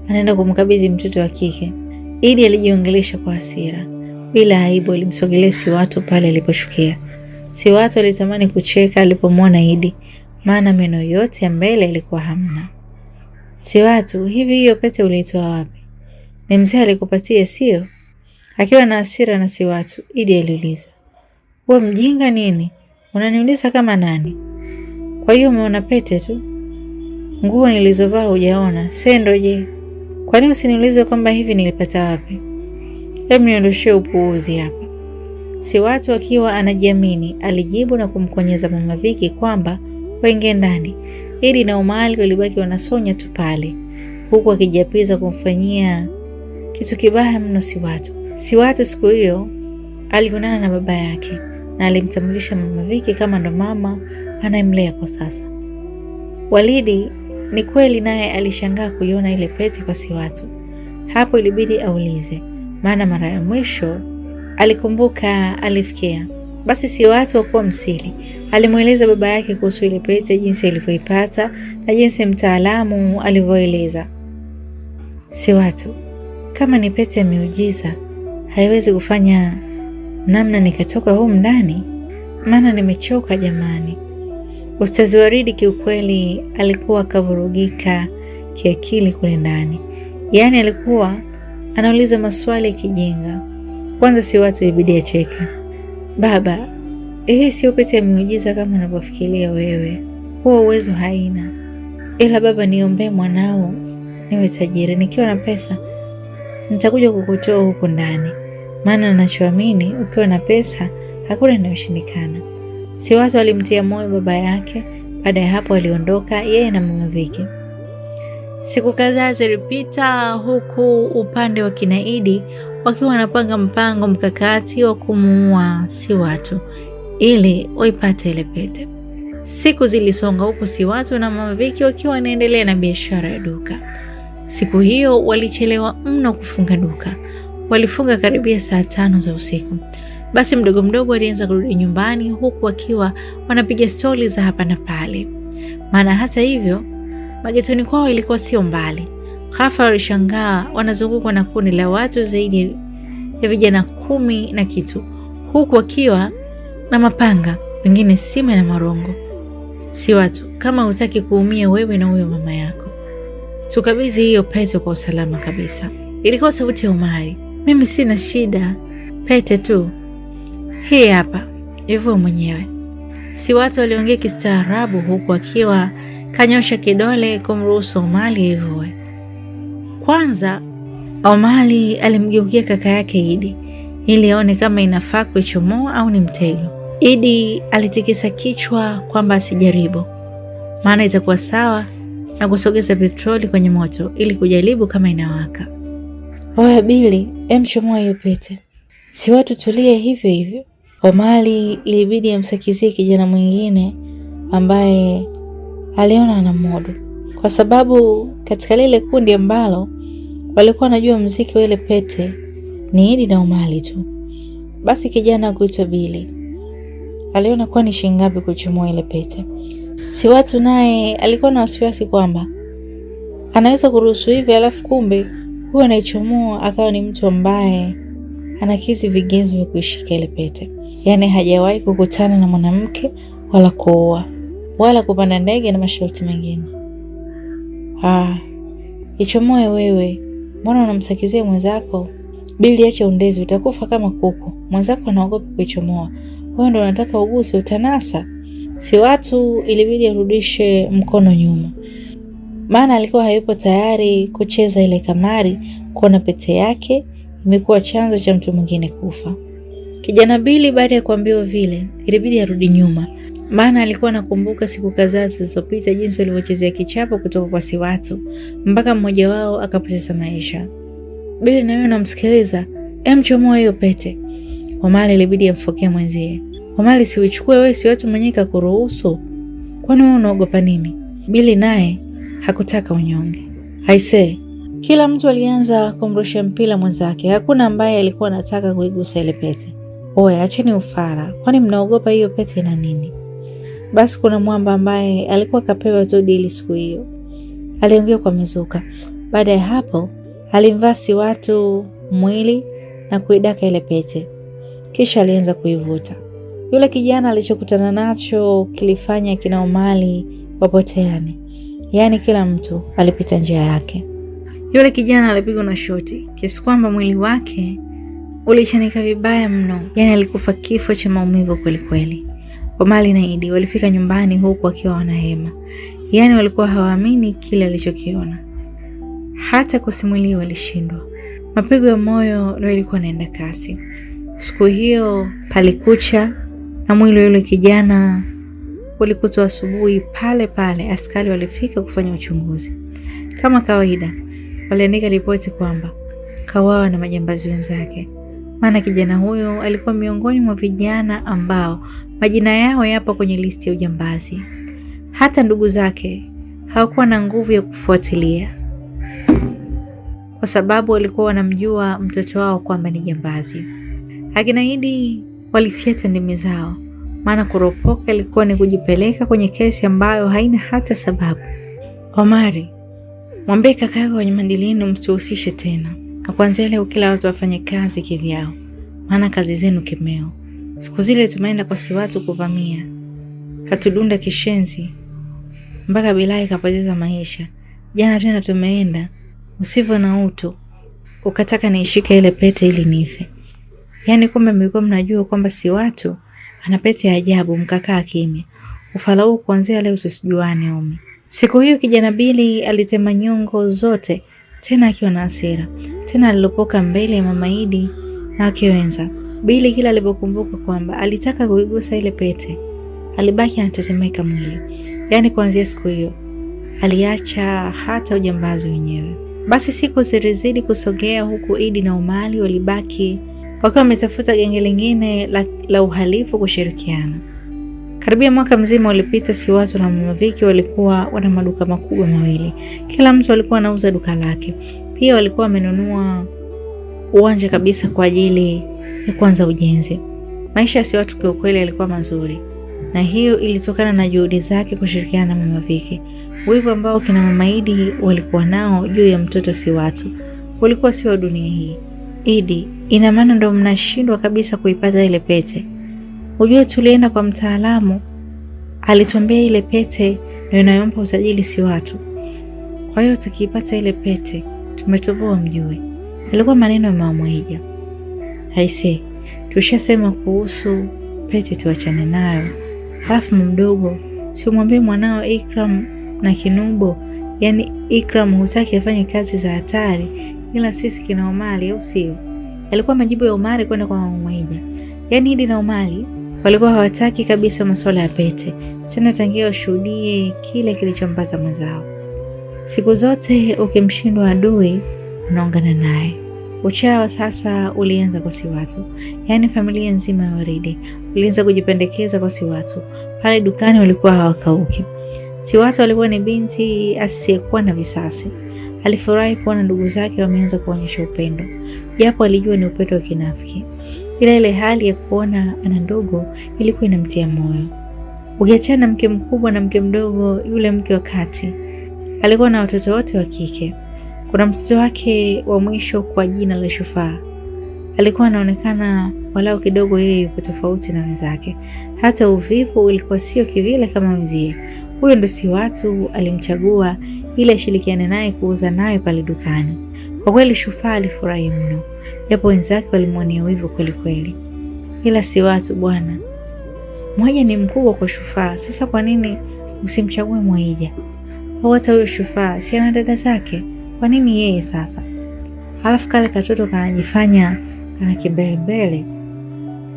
[SPEAKER 1] anaenda kumkabidhi mtoto wa kike. Idi alijiongelesha kwa hasira. Bila aibu alimsogelea si watu pale aliposhukia. Si watu alitamani kucheka alipomwona Idi, maana meno yote ya mbele ilikuwa hamna. Si watu, hivi hiyo pete uliitoa wapi? Ni mzee alikupatia sio? Akiwa na hasira na si watu, Idi aliuliza. Wewe mjinga nini? Unaniuliza kama nani? Kwa hiyo umeona pete tu? Nguo nilizovaa hujaona? Sendo je? Kwa nini usiniulize kwamba hivi nilipata wapi? Hebu niondoshie upuuzi hapa. Si watu akiwa anajiamini alijibu na kumkonyeza Mama Viki kwamba waingie ndani. Idi na Omari walibaki wanasonya tu pale, huku akijapiza kumfanyia kitu kibaya mno si watu. Si watu siku hiyo alionana na baba yake na alimtambulisha Mama Viki kama ndo mama anayemlea kwa sasa. Walidi ni kweli naye alishangaa kuiona ile pete kwa si watu. Hapo ilibidi aulize, maana mara ya mwisho alikumbuka alifikia. Basi si watu wakuwa msili. Alimueleza baba yake kuhusu ile pete, jinsi alivyoipata na jinsi mtaalamu alivyoeleza. Si watu, kama ni pete ya miujiza, haiwezi kufanya namna nikatoka humu ndani, maana nimechoka jamani. Ustazi Waridi kiukweli alikuwa kavurugika kiakili kule ndani. Yaani alikuwa anauliza maswali ya kijinga. Kwanza si watu ilibidi acheke. Baba, sio pete ya miujiza kama unavyofikiria wewe. Huo uwezo haina. Ila baba, niombee mwanao niwe tajiri. Nikiwa na pesa nitakuja kukutoa huko ndani. Maana ninachoamini ukiwa na pesa hakuna inayoshindikana. Si watu alimtia moyo baba yake. Baada ya hapo aliondoka yeye na Mama Viki. Siku kadhaa zilipita, huku upande wa kina Idi wakiwa wanapanga mpango mkakati wa kumuua si watu ili waipate ile pete. Siku zilisonga, huku si watu na Mama Viki wakiwa wanaendelea na biashara ya duka. Siku hiyo walichelewa mno kufunga duka. Walifunga karibia saa 5 za usiku. Basi mdogo mdogo alianza kurudi nyumbani, huku wakiwa wanapiga stori za hapa na pale. Maana hata hivyo magetoni kwao ilikuwa sio mbali. Ghafla walishangaa wanazungukwa na kundi la watu zaidi ya vijana 10 na kitu, huku wakiwa na mapanga, wengine sime na marongo. Si watu, kama hutaki kuumia wewe na huyo mama yako, tukabidhi hiyo pete kwa usalama kabisa. Ilikuwa sauti ya Omari. Mimi sina shida, pete tu hii hapa, hivyo mwenyewe. Si watu waliongea kistaarabu, huku akiwa kanyosha kidole kumruhusu Omari hivyo. Kwanza Omari alimgeukia kaka yake Idi ili aone kama inafaa kuichomoa au ni mtego. Idi alitikisa kichwa kwamba asijaribu, maana itakuwa sawa na kusogeza petroli kwenye moto ili kujaribu kama inawaka. Oya Bili, chomoa hiyo pete. Si watu tulie hivyo hivyo. Omari ilibidi amsakizie kijana mwingine ambaye aliona ana modo, kwa sababu katika lile kundi ambalo walikuwa wanajua muziki wa ile pete ni Idi na Omari tu. Basi kijana kuitwa Bili aliona kuwa ni shilingi ngapi kuchomoa ile pete. Si watu naye alikuwa na wasiwasi kwamba anaweza kuruhusu hivi, alafu kumbe huyo anaichomoa akawa ni mtu ambaye anakizi vigezo vya kuishika ile pete. Yaani hajawahi kukutana na mwanamke wala kuoa wala kupanda ndege na masharti mengine. Ichomoe wewe. Mbona unamsakizia mwenzako? Bili, acha undezi, utakufa kama kuku. Mwenzako anaogopa kuichomoa. Wewe ndio unataka uguse, utanasa. Si watu ilibidi arudishe mkono nyuma, maana alikuwa hayupo tayari kucheza ile kamari kuona pete yake imekuwa chanzo cha mtu mwingine kufa. Kijana Bili baada ya kuambiwa vile ilibidi arudi nyuma, maana alikuwa anakumbuka siku kadhaa zilizopita jinsi walivyochezea kichapo kutoka kwa si watu mpaka mmoja wao akapoteza maisha. Bili na yeye anamsikiliza, chomoa hiyo pete. Omari ilibidi amfokea mwenzie. Omari, si uichukue wewe, si watu mwenyewe kakuruhusu. Kwani wewe unaogopa nini? Bili naye hakutaka unyonge. Aisee, kila mtu alianza kumrusha mpira mwenzake. Hakuna ambaye alikuwa anataka kuigusa ile pete. Oya, acheni ufara. Kwani mnaogopa hiyo pete na nini? Basi kuna mwamba ambaye alikuwa kapewa tu dili siku hiyo. Aliongea kwa mizuka. Baada ya hapo, alimvaa si watu mwili na kuidaka ile pete. Kisha alianza kuivuta. Yule kijana alichokutana nacho kilifanya kina Omari wapoteane. Yaani kila mtu alipita njia yake. Yule kijana alipigwa na shoti kiasi kwamba mwili wake ulichanika vibaya mno. Yaani alikufa kifo cha maumivu kweli kweli. Omari na Idi walifika nyumbani huku wakiwa wanahema. Yaani walikuwa hawaamini kile alichokiona. Hata kusimulia walishindwa. Mapigo ya moyo ndio ilikuwa naenda kasi. Siku hiyo palikucha na mwili yule kijana ulikutwa asubuhi pale pale. Askari walifika kufanya uchunguzi. Kama kawaida, waliandika ripoti kwamba kawawa na majambazi wenzake. Maana kijana huyo alikuwa miongoni mwa vijana ambao majina yao yapo kwenye listi ya ujambazi. Hata ndugu zake hawakuwa na nguvu ya kufuatilia, kwa sababu walikuwa wanamjua mtoto wao kwamba ni jambazi. Akina Idi walifyata ndimi zao, maana kuropoka ilikuwa ni kujipeleka kwenye kesi ambayo haina hata sababu. Omari, mwambie kaka yako kwenye mandilini msihusishe tena. Na kuanzia leo kila watu wafanye kazi kivyao, maana kazi zenu kimeo. Siku zile tumeenda kwa si watu kuvamia, katudunda kishenzi mpaka Bilai kapoteza maisha. Jana tena tumeenda usivyo na utu, ukataka niishike ile pete ili nife. Yaani kumbe mlikuwa mnajua kwamba si watu ana pete ya ajabu, mkakaa kimya. Ufala huu kuanzia leo tusijuane umi. Siku hiyo kijana Bili alitema nyongo zote, tena akiwa na hasira. Tena alilopoka mbele ya mama Idi na akiwenza. Bili kila alipokumbuka kwamba alitaka kuigusa ile pete, alibaki anatetemeka mwili. Yaani kuanzia siku hiyo aliacha hata ujambazi wenyewe. Basi siku zilizidi kusogea, huku Idi na Omari walibaki wakiwa wametafuta genge lingine la uhalifu kushirikiana. Karibia mwaka mzima ulipita. Si watu na Mama Viki walikuwa wana maduka makubwa mawili. Kila mtu alikuwa anauza duka lake. Pia walikuwa wamenunua uwanja kabisa kwa ajili ya kuanza ujenzi. Maisha ya si watu kwa kweli yalikuwa mazuri, na hiyo ilitokana na juhudi zake kushirikiana na Mama Viki. Wivu ambao kina Mama Idi walikuwa nao juu ya mtoto si watu walikuwa si wa dunia hii. Idi, ina maana ndo mnashindwa kabisa kuipata ile pete? Ujue tulienda kwa mtaalamu, alituambia ile pete ndio inayompa usajili si watu. Kwa hiyo tukiipata ile pete tumetoboa mjue. Ilikuwa maneno ya Mama Mwija. Haise, tushasema kuhusu pete tuachane nayo. Alafu mdogo, si umwambie mwanao Ikram na Kinubo Yaani Ikram hutaki afanye kazi za hatari, ila sisi kina Omari, au sio? Alikuwa majibu ya Omari kwenda kwa Mama Mwaija. Yaani Idi na Omari walikuwa hawataki kabisa masuala ya pete, tena tangia washuhudie kile kilichompaza mwenzao. Siku zote ukimshindwa adui unaungana naye. Uchawa sasa ulianza kwa Siwatu, yaani familia nzima ya Waridi ulianza kujipendekeza kwa Siwatu. Pale dukani walikuwa hawakauki. Siwatu alikuwa ni binti asiyekuwa na visasi. Alifurahi kuona ndugu zake wameanza kuonyesha upendo, japo alijua ni upendo wa kinafiki. Ile hali ya kuona ana ndogo ilikuwa inamtia moyo. Ukiachana mke mkubwa na mke mdogo, yule mke wa kati alikuwa na watoto wote wa kike. Kuna mtoto wake wa mwisho kwa jina la Shufaa. Alikuwa anaonekana walau kidogo yeye yuko tofauti na wenzake. Hata uvivu ulikuwa sio kivile kama wenzie. Huyo ndo Siwatu alimchagua ili ashirikiane naye kuuza naye pale dukani. Kwa kweli Shufaa alifurahi mno, japo wenzake walimwonea wivu kweli kweli. Ila Siwatu bwana, Mwaija ni mkubwa kwa Shufaa, sasa kwa nini usimchague Mwaija? Au hata huyo Shufaa si ana dada zake, kwa nini yeye sasa? Alafu kale katoto kanajifanya kana kimbelembele.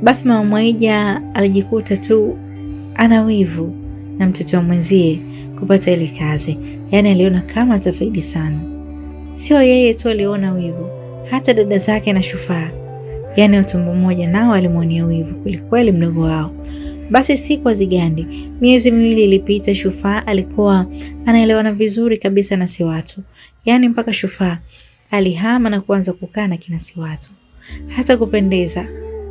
[SPEAKER 1] Basi Mama Mwaija alijikuta tu ana wivu na mtoto wa mwenzie kupata ile kazi. Yaani aliona kama atafaidi sana. Sio yeye tu aliona wivu, hata dada zake na Shufaa, yaani utumbo mmoja, nao alimwonea wivu kweli mdogo wao. Basi siku hazigandi, miezi miwili ilipita. Shufaa alikuwa anaelewana vizuri kabisa na Siwatu, yaani mpaka Shufaa alihama na kuanza kukaa na kina Siwatu. Hata kupendeza,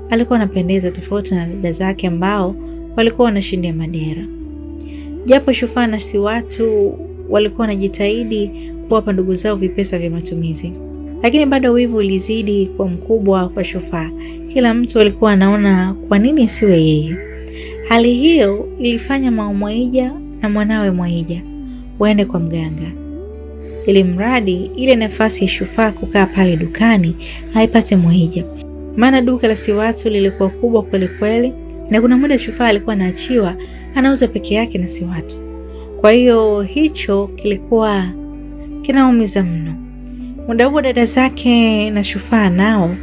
[SPEAKER 1] alikuwa anapendeza tofauti na dada zake ambao walikuwa wanashindia madera. Japo Shufaa na Siwatu walikuwa wanajitahidi kuwapa ndugu zao vipesa vya matumizi, lakini bado wivu ulizidi kwa mkubwa kwa Shufaa. Kila mtu alikuwa anaona kwa nini asiwe yeye. Hali hiyo ilifanya Mama Mwaija na mwanawe Mwaija waende kwa mganga, ili mradi ile nafasi ya Shufaa kukaa pale dukani haipate Mwaija. Maana duka la Siwatu lilikuwa kubwa kweli kweli, na kuna muda Shufaa alikuwa anaachiwa anauza peke yake na Siwatu. Kwa hiyo hicho kilikuwa kinaumiza mno. Muda huo dada zake na Shufaa nao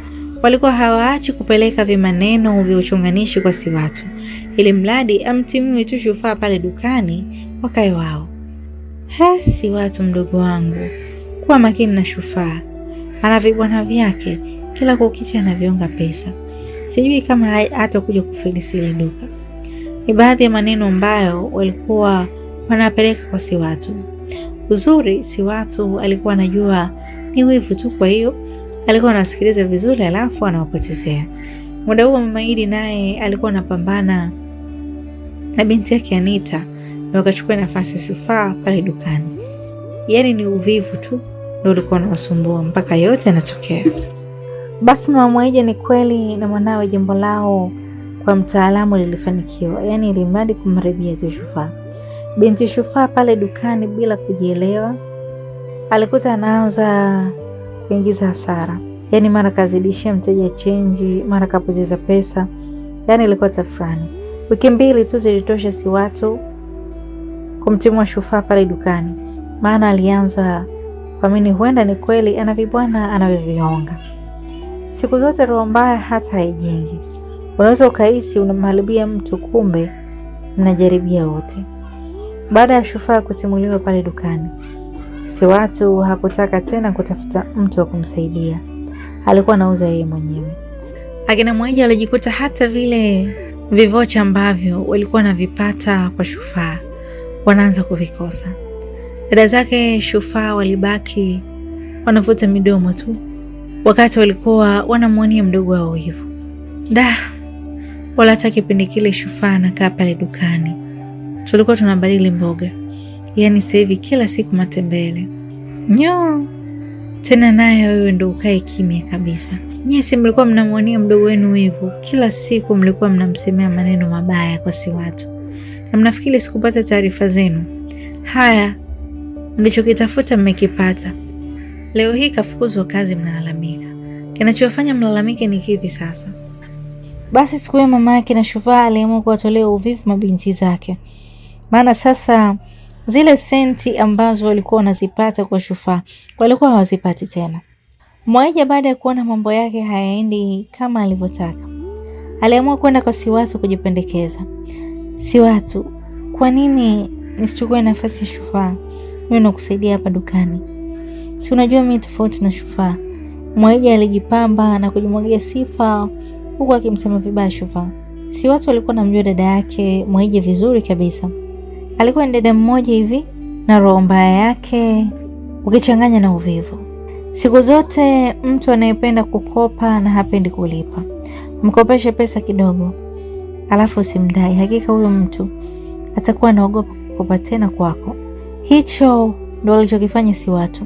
[SPEAKER 1] walikuwa hawaachi kupeleka vimaneno vya uchonganishi kwa Siwatu, ili mradi amtimue tu Shufaa pale dukani wakae wao. Siwatu mdogo wangu, kuwa makini na Shufaa, ana vibwana vyake, kila kukicha anavionga pesa. Sijui kama hata kuja kufilisi ile duka. Ni baadhi ya maneno ambayo walikuwa wanapeleka kwa Siwatu. Uzuri Siwatu alikuwa anajua ni wivu tu, kwa hiyo alikuwa anasikiliza vizuri alafu anawapotezea. Muda huo Mama Idi naye alikuwa anapambana na binti yake Anita na wakachukua nafasi ya Shufaa pale dukani. Yaani ni uvivu tu ndio ulikuwa unawasumbua mpaka yote yanatokea. Basi Mama Mwaija ni kweli na mwanawe jambo lao kwa mtaalamu lilifanikiwa, yaani ilimradi kumharibia tu Shufaa. Binti Shufaa pale dukani bila kujielewa alikuta anaanza kuingiza hasara. Yaani mara kazidishia mteja chenji, mara kapoteza pesa. Yaani ilikuwa tafrani. Wiki 2 tu zilitosha Siwatu kumtimua Shufaa pale dukani. Maana alianza kuamini huenda ni kweli ana vibwana anavyovionga. Siku zote roho mbaya hata haijengi. Unaweza ukahisi unamharibia mtu, kumbe mnajaribia wote. Baada ya Shufaa kutimuliwa pale dukani, Siwatu hakutaka tena kutafuta mtu wa kumsaidia. Alikuwa anauza yeye mwenyewe. Akina Mwaija alijikuta hata vile vivocha ambavyo walikuwa wanavipata kwa Shufaa wanaanza kuvikosa. Dada zake Shufaa walibaki wanavuta midomo tu, wakati walikuwa wanamwonea mdogo wao hivyo. Wala hata kipindi kile Shufaa anakaa pale dukani, tulikuwa tunabadili mboga. Yaani sasa hivi kila siku matembele. Tena naye wewe ndo ukae kimya kabisa. Nyesi mlikuwa mnamwonea mdogo wenu hivyo. Kila siku mlikuwa mnamsemea maneno mabaya kwa Siwatu. Na mnafikiri sikupata taarifa zenu? Haya, mlichokitafuta mmekipata. Leo hii kafukuzwa kazi mnalalamika. Kinachofanya mlalamike ni kipi sasa? Basi siku hiyo mama yake na Shufaa aliamua kuwatolea uvivu mabinti zake. Maana sasa Zile senti ambazo walikuwa wanazipata kwa Shufaa walikuwa hawazipati tena. Mwaija baada ya kuona mambo yake hayaendi kama alivyotaka, aliamua kwenda kwa Siwatu kujipendekeza. Siwatu, kwa nini nisichukue nafasi ya Shufaa? Mimi nakusaidia hapa dukani. Si unajua mimi tofauti na Shufaa. Mwaija alijipamba na kujimwagia sifa huku akimsema vibaya Shufaa. Siwatu alikuwa anamjua dada yake Mwaija vizuri kabisa. Alikuwa ni dada mmoja hivi na roho mbaya yake ukichanganya na uvivu. Siku zote mtu anayependa kukopa na hapendi kulipa. Mkopeshe pesa kidogo, alafu usimdai. Hakika huyo mtu atakuwa anaogopa kukopa tena kwako. Hicho ndo alichokifanya Siwatu.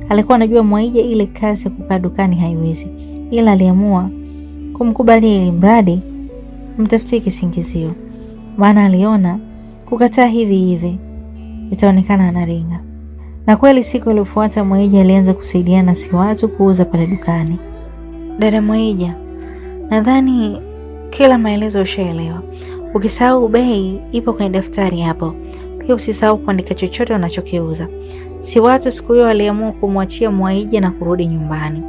[SPEAKER 1] Alikuwa anajua Mwaija ile kazi ya kukaa dukani haiwezi, ila aliamua kumkubali ili mradi mtafutie kisingizio. Maana aliona kukataa hivi hivi itaonekana anaringa. Na kweli siku iliyofuata Mwaija alianza kusaidiana na Siwatu kuuza pale dukani. Dada Mwaija, nadhani kila maelezo ushaelewa. Ukisahau bei ipo kwenye daftari hapo. Pia usisahau kuandika chochote unachokiuza. Siwatu siku hiyo aliamua kumwachia Mwaija na kurudi nyumbani.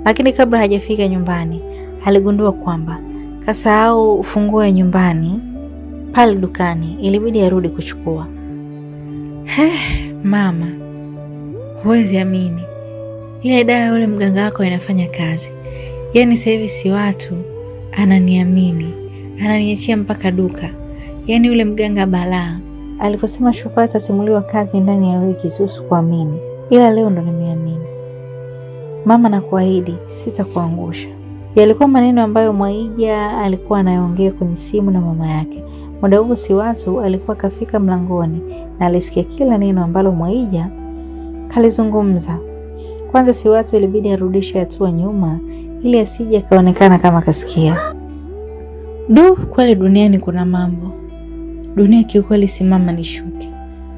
[SPEAKER 1] Lakini kabla hajafika nyumbani, aligundua kwamba kasahau ufunguo wa nyumbani pale dukani. Ilibidi arudi kuchukua. Mama, huwezi amini. Ile dawa yule mganga wako inafanya kazi. Yaani sasa hivi Siwatu ananiamini. Ananiachia mpaka duka. Yaani yule mganga balaa. Aliposema Shufaa atasimuliwa kazi ndani ya wiki tu sikuamini. Ila leo ndo nimeamini. Mama, nakuahidi sitakuangusha. Yalikuwa maneno ambayo Mwaija alikuwa anayaongea kwenye simu na mama yake. Muda huo Siwatu alikuwa kafika mlangoni na alisikia kila neno ambalo Mwaija kalizungumza. Kwanza Siwatu ilibidi arudishe hatua nyuma ili asije kaonekana kama kasikia. Kweli duniani kuna mambo. Dunia kiukweli simama nishuke.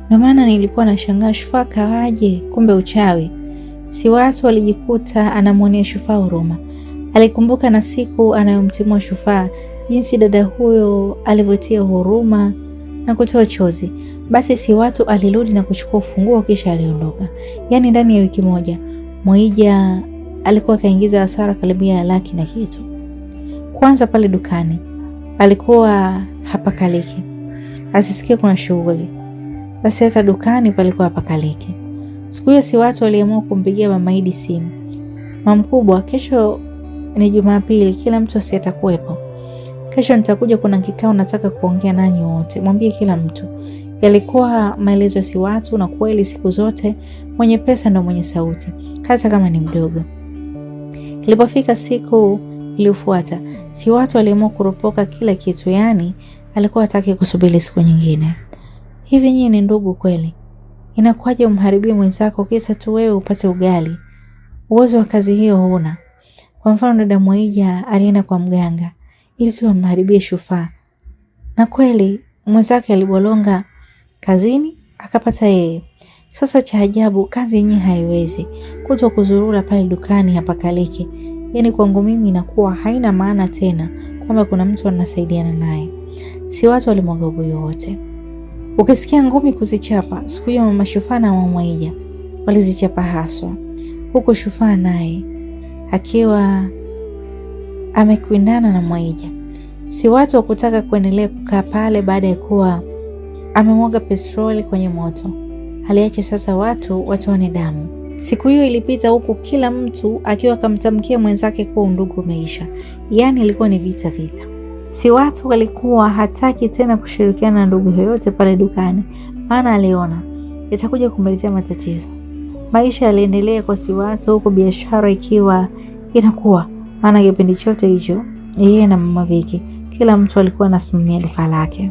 [SPEAKER 1] Ndio maana nilikuwa nashangaa Shufaa kawaje, kumbe uchawi. Siwatu alijikuta anamwonea Shufaa huruma. Alikumbuka na siku anayomtimua Shufaa, jinsi dada huyo alivyotia huruma na kutoa chozi. Basi Siwatu alirudi na kuchukua ufunguo kisha aliondoka. Yaani ndani ya wiki moja Mwaija alikuwa kaingiza hasara karibia laki na kitu. Kwanza pale dukani alikuwa hapakaliki. Asisikie kuna shughuli. Basi hata dukani palikuwa hapakaliki. Siku hiyo Siwatu aliamua kumpigia Mama Idi simu. Mama mkubwa, kesho ni Jumapili, kila mtu asiyetakuwepo. Kesho nitakuja, kuna kikao nataka kuongea nanyi wote. Mwambie kila mtu. Yalikuwa maelezo ya Siwatu, na kweli siku zote mwenye pesa ndo mwenye sauti, hata kama ni mdogo. Ilipofika siku iliyofuata, Siwatu aliamua kuropoka kila kitu, yani alikuwa hataki kusubiri siku nyingine. Hivi nyinyi ni ndugu kweli? Inakuwaje umharibie mwenzako kisa tu wewe upate ugali? Uwezo wa kazi hiyo huna. Kwa mfano dada Mwaija alienda kwa mganga ili tu amharibie Shufaa. Na kweli mwenzake alibolonga kazini akapata yeye. Sasa cha ajabu kazi yenyewe haiwezi. Kuto kuzurura pale dukani hapakaliki. Yaani kwangu mimi inakuwa haina maana tena kwamba kuna mtu anasaidiana naye. Siwatu walimwaga ubuyu wote. Ukisikia ngumi kuzichapa, siku hiyo Mama Shufaa na Mama Mwaija walizichapa haswa. Huko Shufaa naye akiwa amekwindana na Mwaija. Siwatu hakutaka kuendelea kukaa pale baada ya kuwa amemwaga petroli kwenye moto. Aliacha sasa watu watoane damu. Siku hiyo ilipita huku kila mtu akiwa kamtamkia mwenzake kuwa undugu umeisha. Yaani ilikuwa ni vita. Siwatu alikuwa hataki tena kushirikiana na ndugu yoyote pale dukani, maana aliona itakuja kumletea matatizo. Maisha yaliendelea kwa Siwatu huko, biashara ikiwa inakuwa, maana kipindi chote hicho yeye na Mama Viki kila mtu alikuwa anasimamia duka lake.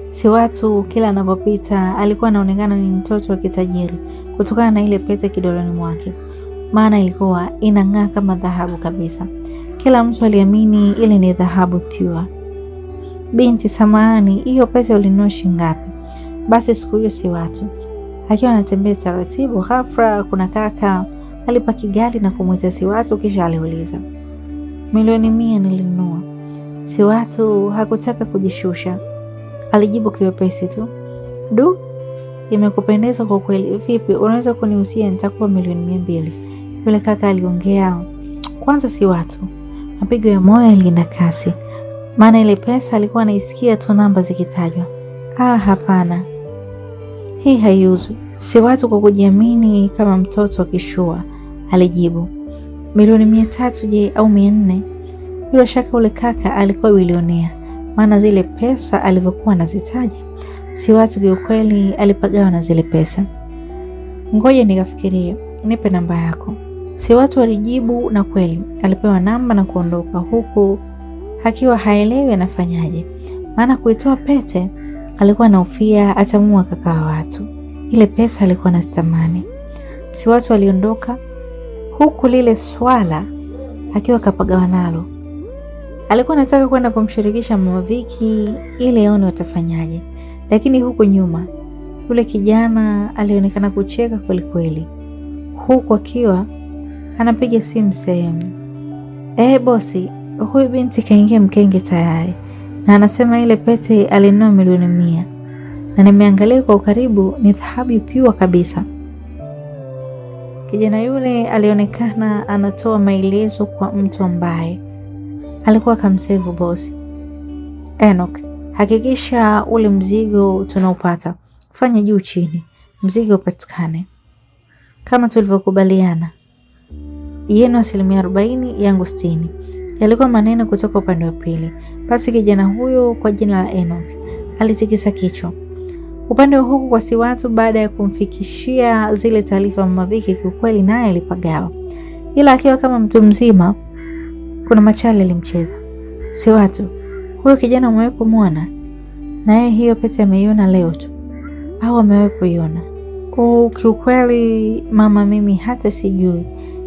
[SPEAKER 1] Siwatu kila anapopita alikuwa anaonekana ni mtoto wa kitajiri kutokana na ile pete kidoleni mwake, maana ilikuwa inang'aa kama dhahabu kabisa. Kila mtu aliamini ile ni dhahabu pure. Binti, samahani, hiyo pete ulinunua shilingi ngapi? Basi siku hiyo Siwatu akiwa anatembea taratibu, ghafla kuna kaka alipaki gari na kumwita Siwatu kisha aliuliza, milioni 100 nilinunua. Siwatu hakutaka kujishusha. Alijibu kiwepesi tu, imekupendeza kwa kweli. Vipi, unaweza kunihusia? Nitakupa milioni 200. Yule kaka aliongea. Kwanza si watu, mapigo ya moyo yalienda kasi, maana ile pesa alikuwa anaisikia tu namba zikitajwa. Hapana, hii haiuzwi. Si watu kwa kujiamini kama mtoto akishua, alijibu. Milioni 300 je, au 400? Bila shaka ule kaka alikuwa bilionea, maana zile pesa alivyokuwa anazitaja. Si watu kiukweli alipagawa na zile pesa. Ngoja nikafikirie, nipe namba yako. Si watu alijibu, na kweli alipewa namba na kuondoka, huku akiwa haelewi anafanyaje, maana kuitoa pete alikuwa anahofia atamua kaka wa watu. Ile pesa alikuwa anazitamani. Si watu aliondoka, huku lile swala akiwa kapagawa nalo. Alikuwa anataka kwenda kumshirikisha Mama Viki ili aone watafanyaje, lakini huku nyuma yule kijana alionekana kucheka kweli kweli, huku akiwa anapiga simu sehemu. Bosi, huyu binti kaingia mkenge tayari, na anasema ile pete alinunua milioni 100, na nimeangalia kwa ukaribu, ni dhahabu pure kabisa. Kijana yule alionekana anatoa maelezo kwa mtu ambaye alikuwa kamsevu bosi. Enoch, hakikisha ule mzigo tunaupata, fanya juu chini, mzigo upatikane kama tulivyokubaliana. Yenu 40%, yangu 60. Yalikuwa maneno kutoka upande wa pili. Basi kijana huyo kwa jina la Enoch alitikisa kichwa. Upande wa huku kwa si watu, baada ya kumfikishia zile taarifa Mama Viki, kiukweli naye alipagawa, ila akiwa kama mtu mzima. Kuna machali alimcheza. Si watu, huyo kijana umewahi kumwona? Na yeye hiyo pete ameiona leo tu au amewahi kuiona? Kiukweli mama, mimi hata sijui,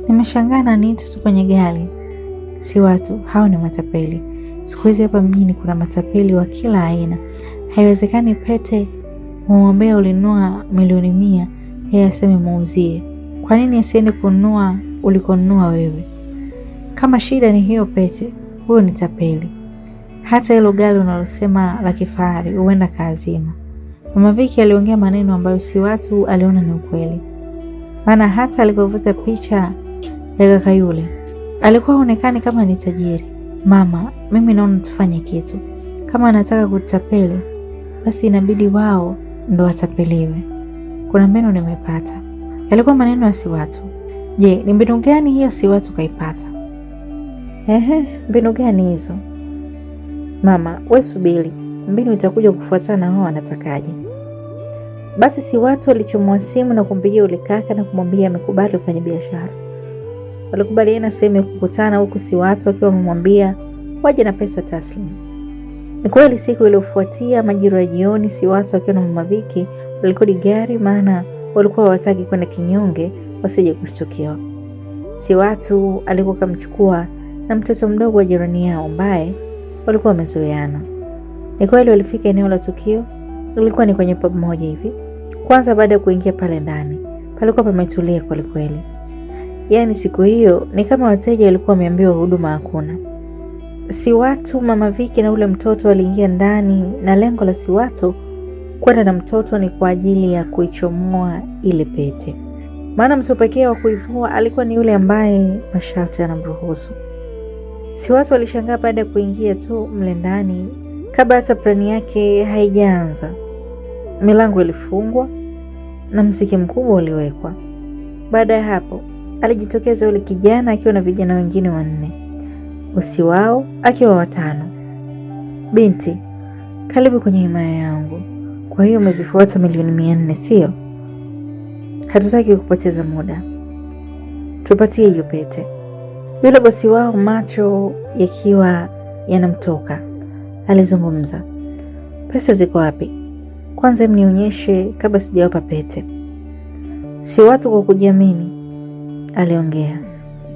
[SPEAKER 1] nimeshangaa na niita tu kwenye gari. Si watu, hao ni matapeli. Siku hizi hapa mjini kuna matapeli wa kila aina. Haiwezekani pete muombea ulinunua milioni 100 yeye aseme muuzie. Kwa nini asiende kununua ulikonunua wewe? Kama shida ni hiyo pete, huyo ni tapeli. Hata hilo gari unalosema la kifahari huenda kaazima. Mama Viki aliongea maneno ambayo si watu aliona ni ukweli, maana hata alipovuta picha ya kaka yule alikuwa haonekani kama ni tajiri. Mama, mimi naona tufanye kitu. Kama anataka kutapeli, basi inabidi wao ndo watapeliwe. Kuna mbinu nimepata. Yalikuwa maneno ya si watu. Je, ni mbinu gani hiyo si watu kaipata? Mbinu gani hizo? Mama, we subiri, mbinu itakuja kufuatana wao wanatakaje. Basi si watu walichomwa simu na kumpigia ule kaka na kumwambia amekubali kufanya biashara. Walikubaliana sehemu ya kukutana, huku si watu wakiwa wamemwambia waje na pesa taslimu. Ni kweli siku iliyofuatia majira ya jioni, si watu wakiwa na Mama Viki walikodi gari, maana walikuwa hawataki kwenda kinyonge wasije kushtukiwa. Si watu alikuwa kamchukua na mtoto mdogo wa jirani yao ambaye walikuwa wamezoeana. Ni kweli walifika eneo la tukio, ilikuwa ni kwenye pub moja hivi. Kwanza baada ya kuingia pale ndani, palikuwa pametulia kweli kweli. Yaani siku hiyo ni kama wateja walikuwa wameambiwa huduma hakuna. Si watu, Mama Viki na ule mtoto waliingia ndani, na lengo la si watu kwenda na mtoto ni kwa ajili ya kuichomoa ile pete. Maana mtu pekee wa kuivua alikuwa ni yule ambaye masharti yanamruhusu. Si watu walishangaa baada ya kuingia tu mle ndani, kabla hata plani yake haijaanza. Milango ilifungwa na mziki mkubwa uliwekwa. Baada ya hapo, alijitokeza yule kijana akiwa na vijana wengine 4. Bosi wao akiwa 5. Binti, karibu kwenye himaya yangu. Kwa hiyo umezifuata milioni 400, sio? Hatutaki kupoteza muda. Tupatie hiyo pete. Yule bosi wao macho yakiwa yanamtoka alizungumza. Pesa ziko wapi? Kwanza mnionyeshe kabla sijawapa pete. Si watu kwa kujiamini aliongea.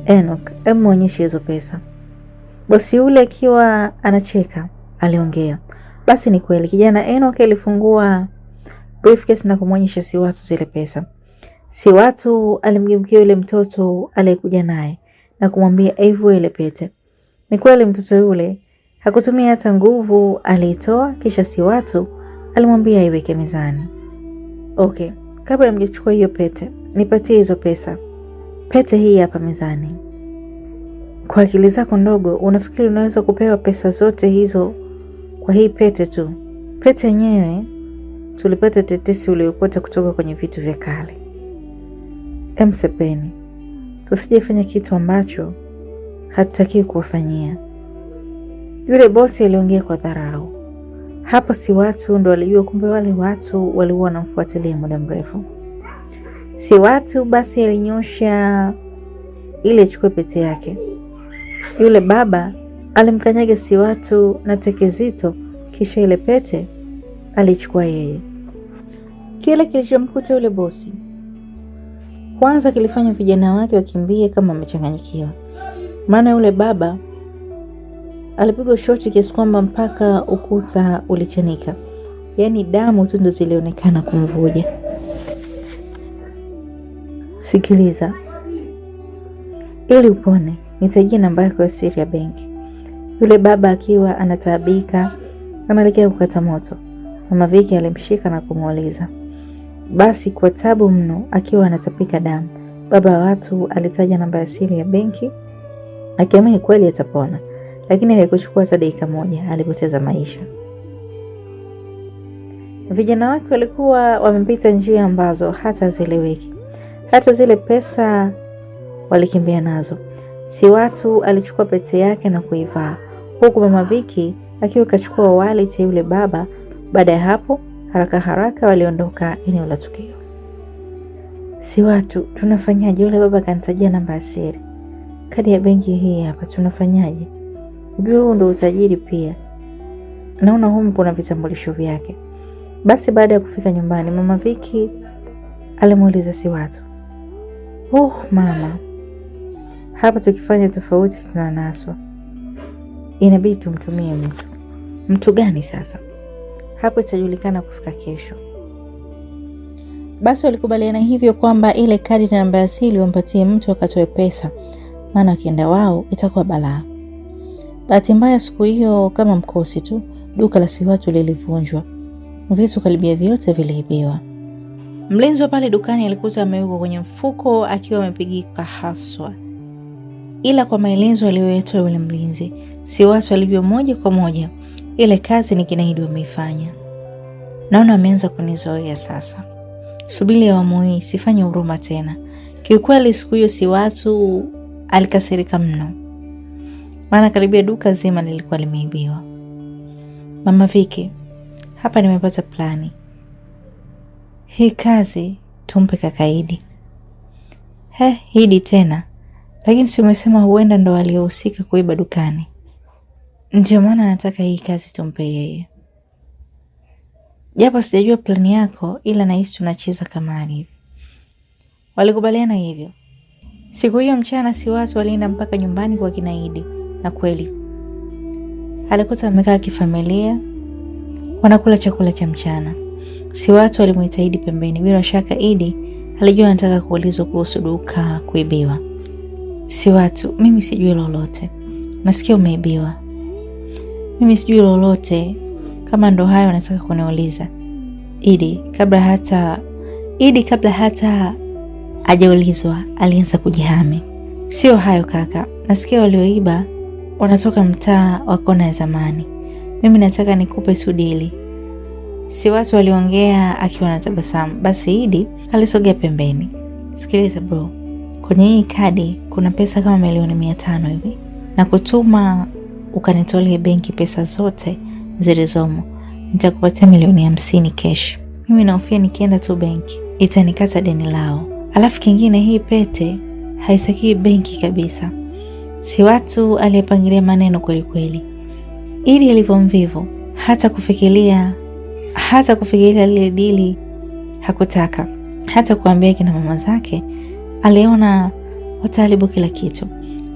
[SPEAKER 1] Enoch, muonyeshe hizo pesa. Bosi yule akiwa anacheka aliongea. Basi ni kweli. Kijana Enoch alifungua briefcase na kumwonyesha si watu zile pesa. Si watu alimgeukia yule mtoto aliyekuja naye na kumwambia hivyo ile pete. Ni kweli mtoto yule hakutumia hata nguvu, aliitoa kisha si watu alimwambia iweke mezani. Okay, kabla mjachukua hiyo pete, nipatie hizo pesa. Pete hii hapa mezani. Kwa akili zako ndogo, unafikiri unaweza kupewa pesa zote hizo kwa hii pete tu? Pete yenyewe tulipata tetesi uliyopata kutoka kwenye vitu vya kale. Sepeni, tusijefanya kitu ambacho hatutakiwi kuwafanyia. Yule bosi aliongea kwa dharau. Hapo si watu ndo walijua kumbe wale watu walikuwa wanamfuatilia muda mrefu. Si watu basi alinyosha ile chukue pete yake. Yule baba alimkanyaga si watu na teke zito, kisha ile pete alichukua yeye. Kile kilichomkuta yule bosi kwanza kilifanya vijana wake wakimbie kama wamechanganyikiwa. Maana yule baba alipigwa shoti kiasi kwamba mpaka ukuta ulichanika. Yaani damu tu ndo zilionekana kumvuja. Sikiliza. Ili upone, nitajia namba yako ya siri ya benki. Yule baba akiwa anataabika, anaelekea kukata moto. Mama Viki alimshika na kumuuliza. Basi kwa tabu mno akiwa anatapika damu, baba wa watu alitaja namba ya siri ya benki, akiamini kweli atapona. Lakini haikuchukua hata dakika moja, alipoteza maisha. Vijana wake walikuwa wamepita njia ambazo hata zieleweki. Hata zile pesa walikimbia nazo. Si watu alichukua pete yake na kuivaa, huku Mama Viki akiwa kachukua wallet ya yule baba. Baada ya hapo haraka haraka waliondoka eneo la tukio. Si watu, tunafanyaje? Yule baba kanitajia namba ya siri. Kadi ya benki hii hapa, tunafanyaje? Ujue huu ndo utajiri pia. Naona humu kuna vitambulisho vyake. Basi baada ya kufika nyumbani, Mama Viki alimuuliza si watu. Mama, hapa tukifanya tofauti tunanaswa. Inabidi tumtumie mtu. Mtu gani sasa? Hapo itajulikana kufika kesho. Basi walikubaliana hivyo kwamba ile kadi na namba ya siri wampatie mtu akatoe pesa. Maana akienda wao itakuwa balaa. Bahati mbaya siku hiyo kama mkosi tu, duka la si watu lilivunjwa. Vitu karibia vyote viliibiwa. Mlinzi wa pale dukani alikuta amewekwa kwenye mfuko akiwa amepigika haswa. Ila kwa maelezo aliyoyatoa yule mlinzi, si watu alivyo moja kwa moja, ile kazi ni kinaidi wameifanya. Naona ameanza kunizoea sasa. Subiri awamu hii, sifanye huruma tena. Kiukweli siku hiyo si watu alikasirika mno. Maana karibia duka zima lilikuwa limeibiwa. Mama Viki, hapa nimepata plani. Hii kazi tumpe kaka Idi. Idi tena. Lakini si umesema huenda ndo aliohusika kuiba dukani. Ndio maana nataka hii kazi tumpe yeye. Japo sijajua plani yako, ila nahisi tunacheza kamari hivi. Walikubaliana hivyo. Siku hiyo mchana si watu walienda mpaka nyumbani kwa kina Idi. Na kweli alikuta wamekaa kifamilia wanakula chakula cha mchana. Si watu walimuita Idi pembeni. Bila shaka Idi alijua anataka kuulizwa kuhusu duka kuibiwa. Si watu, mimi sijui lolote. Nasikia umeibiwa. Mimi sijui lolote. Kama ndo hayo nataka kuniuliza. Idi kabla hata hajaulizwa alianza kujihami. Sio hayo kaka. Nasikia walioiba wanatoka mtaa wa kona ya zamani. Mimi nataka nikupe sudili. Si watu waliongea akiwa na tabasamu. Basi Idi alisogea pembeni. Sikiliza bro. Kwenye hii kadi kuna pesa kama milioni 500 hivi. Na kutuma ukanitolee benki pesa zote zilizomo. Nitakupatia milioni 50 cash. Mimi nahofia nikienda tu benki itanikata deni lao. Alafu kingine hii pete haitaki benki kabisa. Si watu aliyepangilia maneno kweli kweli. Ili alivyomvivu hata kufikiria lile dili hakutaka. Hata kuambia kina mama zake aliona wataharibu kila kitu.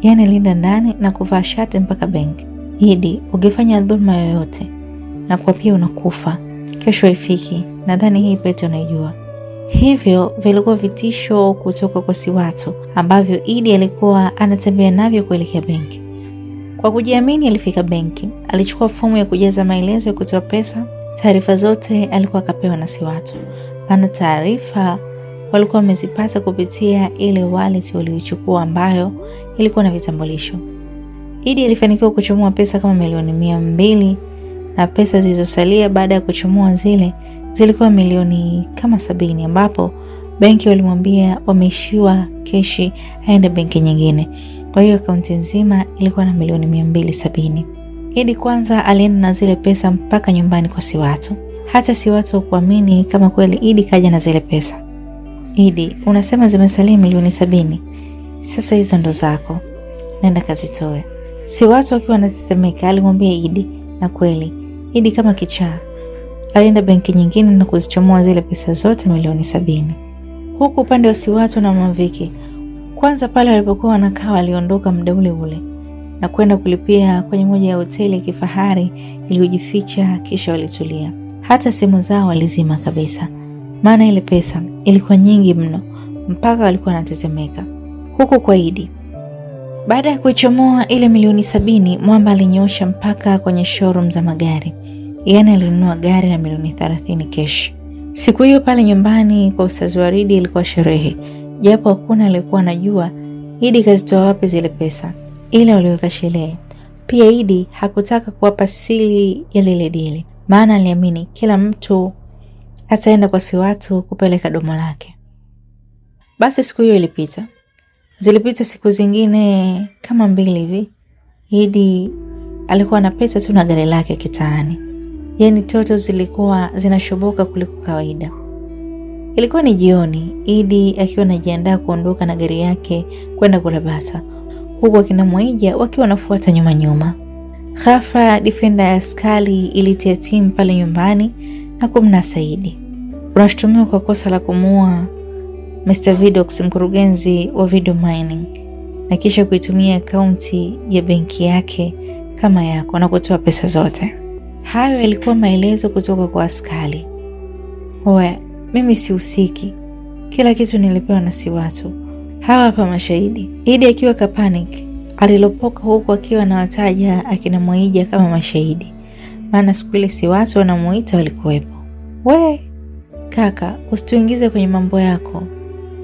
[SPEAKER 1] Yaani linda ndani na kuvaa shati mpaka benki. Idi, ukifanya dhulma yoyote na kwa pia unakufa, kesho ifiki. Nadhani hii pete unaijua. Hivyo vilikuwa vitisho kutoka kwa si watu ambavyo Idi alikuwa anatembea navyo kuelekea benki. Kwa kujiamini alifika benki, alichukua fomu ya kujaza maelezo ya kutoa pesa. Taarifa zote alikuwa akapewa na si watu. maana taarifa walikuwa wamezipata kupitia ile wallet waliochukua ambayo ilikuwa na vitambulisho. Idi alifanikiwa kuchomoa pesa kama milioni 200 na pesa zilizosalia baada ya kuchomoa zile zilikuwa milioni kama 70, ambapo benki walimwambia wameishiwa keshi aende benki nyingine. Kwa hiyo akaunti nzima ilikuwa na milioni 270. Idi kwanza alienda na zile pesa mpaka nyumbani kwa Siwatu. Hata Siwatu hakuamini kama kweli Idi kaja na zile pesa. Idi, unasema zimesalia milioni 70. Sasa hizo ndo zako. Nenda kazitoe. Siwatu akiwa anatetemeka alimwambia Idi, na kweli Idi kama kichaa alienda benki nyingine na kuzichomoa zile pesa zote milioni 70. Huku upande wa Siwatu na Maviki, kwanza pale walipokuwa wanakaa waliondoka muda ule ule na kwenda kulipia kwenye moja ya hoteli ya kifahari iliyojificha, kisha walitulia. Hata simu zao walizima kabisa, maana ile pesa ilikuwa nyingi mno mpaka walikuwa wanatetemeka. Huku kwa Idi, baada ya kuichomoa ile milioni 70, Mwamba alinyosha mpaka kwenye showroom za magari. Yaani alinunua gari na milioni 30 cash. Siku hiyo pale nyumbani kwa Ustaz Waridi ilikuwa sherehe, japo hakuna aliyekuwa anajua Idi kazitoa wapi zile pesa, ila waliweka sherehe. Pia Idi hakutaka kuwapa siri ya lile dili, maana aliamini kila mtu ataenda kwa Siwatu kupeleka domo lake. Basi siku hiyo ilipita. Zilipita siku zingine kama 2 hivi. Idi alikuwa anapita tu na gari lake kitaani. Yaani toto zilikuwa zinashoboka kuliko kawaida. Ilikuwa ni jioni, Idi akiwa anajiandaa kuondoka na gari yake kwenda kula bata, huku akina Mwaija wakiwa wanafuata nyuma. Ghafla defender ya askari ilitia timu pale nyumbani na kumnasa Idi. Unashutumiwa kwa kosa la kumuua Mr. Vidox, mkurugenzi wa video mining, na kisha kuitumia akaunti ya benki yake kama yako na kutoa pesa zote. Hayo yalikuwa maelezo kutoka kwa askari. Oe, mimi sihusiki. Kila kitu nilipewa na Siwatu. Hawa hapa mashahidi. Idi akiwa kapanic alilopoka, huku akiwa na wataja akina Mwaija kama mashahidi, maana siku ile Siwatu wanamuita walikuwepo. We kaka, usituingize kwenye mambo yako.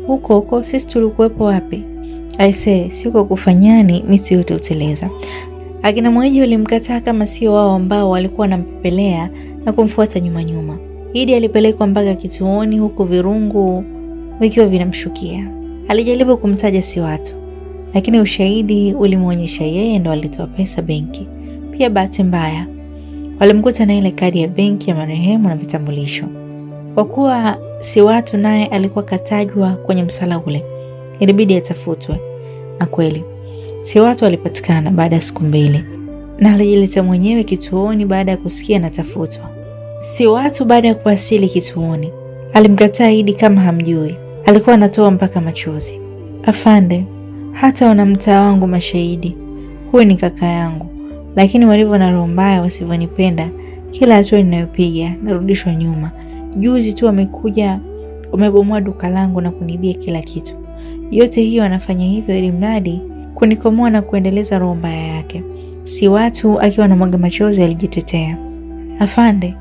[SPEAKER 1] Huko sisi tulikuwepo wapi? Aise, siko kufanyani miti yote uteleza. Akina Mwaija walimkataa kama sio wao ambao walikuwa wanampepelea na kumfuata nyuma. Idi alipelekwa mpaka kituoni, huko virungu vikiwa vinamshukia. Alijaribu kumtaja Siwatu, lakini ushahidi ulimuonyesha yeye ndo alitoa pesa benki. Pia bahati mbaya walimkuta na ile kadi ya benki ya marehemu na vitambulisho. Kwa kuwa Siwatu naye alikuwa katajwa kwenye msala ule, ilibidi atafutwe. Na kweli Siwatu alipatikana baada ya siku 2 na alijileta mwenyewe kituoni baada ya kusikia anatafutwa. Siwatu baada ya kuwasili kituoni alimkataa Idi kama hamjui. Alikuwa anatoa mpaka machozi. Afande, hata wanamtaa wangu mashahidi, huyu ni kaka yangu, lakini walivyo na roho mbaya wasivyonipenda, kila hatua ninayopiga narudishwa nyuma. Juzi tu wamekuja wamebomoa duka langu na kunibia kila kitu. Yote hiyo anafanya hivyo ili mradi kunikomoa na kuendeleza roho mbaya yake. Siwatu akiwa na mwaga machozi alijitetea. Afande,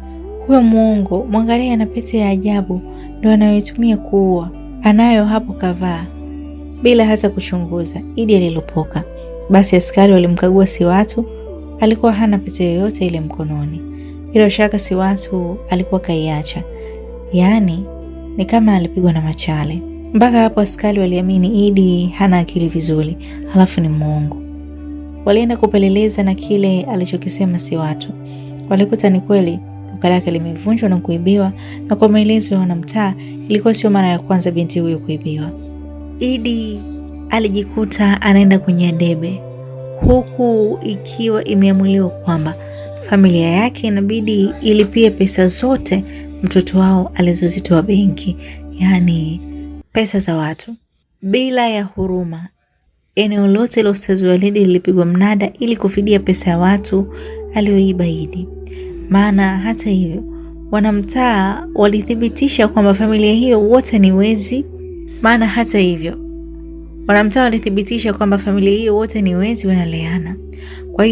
[SPEAKER 1] huyo muongo, mwangalia na pete ya ajabu ndio anayoitumia kuua. Anayo hapo kavaa. Bila hata kuchunguza, Idi alilopoka. Basi askari walimkagua Siwatu, alikuwa hana pete yoyote ile mkononi. Bila shaka Siwatu alikuwa kaiacha. Yaani ni kama alipigwa na machale. Mpaka hapo askari waliamini Idi hana akili vizuri, halafu ni muongo. Walienda kupeleleza na kile alichokisema Siwatu. Walikuta ni kweli duka lake limevunjwa na kuibiwa, na kwa maelezo ya wanamtaa ilikuwa sio mara ya kwanza binti huyo kuibiwa. Idi alijikuta anaenda kwenye debe, huku ikiwa imeamuliwa kwamba familia yake inabidi ilipie pesa zote mtoto wao alizozitoa benki, yani pesa za watu bila ya huruma. Eneo lote la Ustaz Walidi lilipigwa mnada ili kufidia pesa ya watu alioiba Idi. Maana hata hivyo wanamtaa walithibitisha kwamba familia hiyo wote ni wezi. Wanaleana. Kwa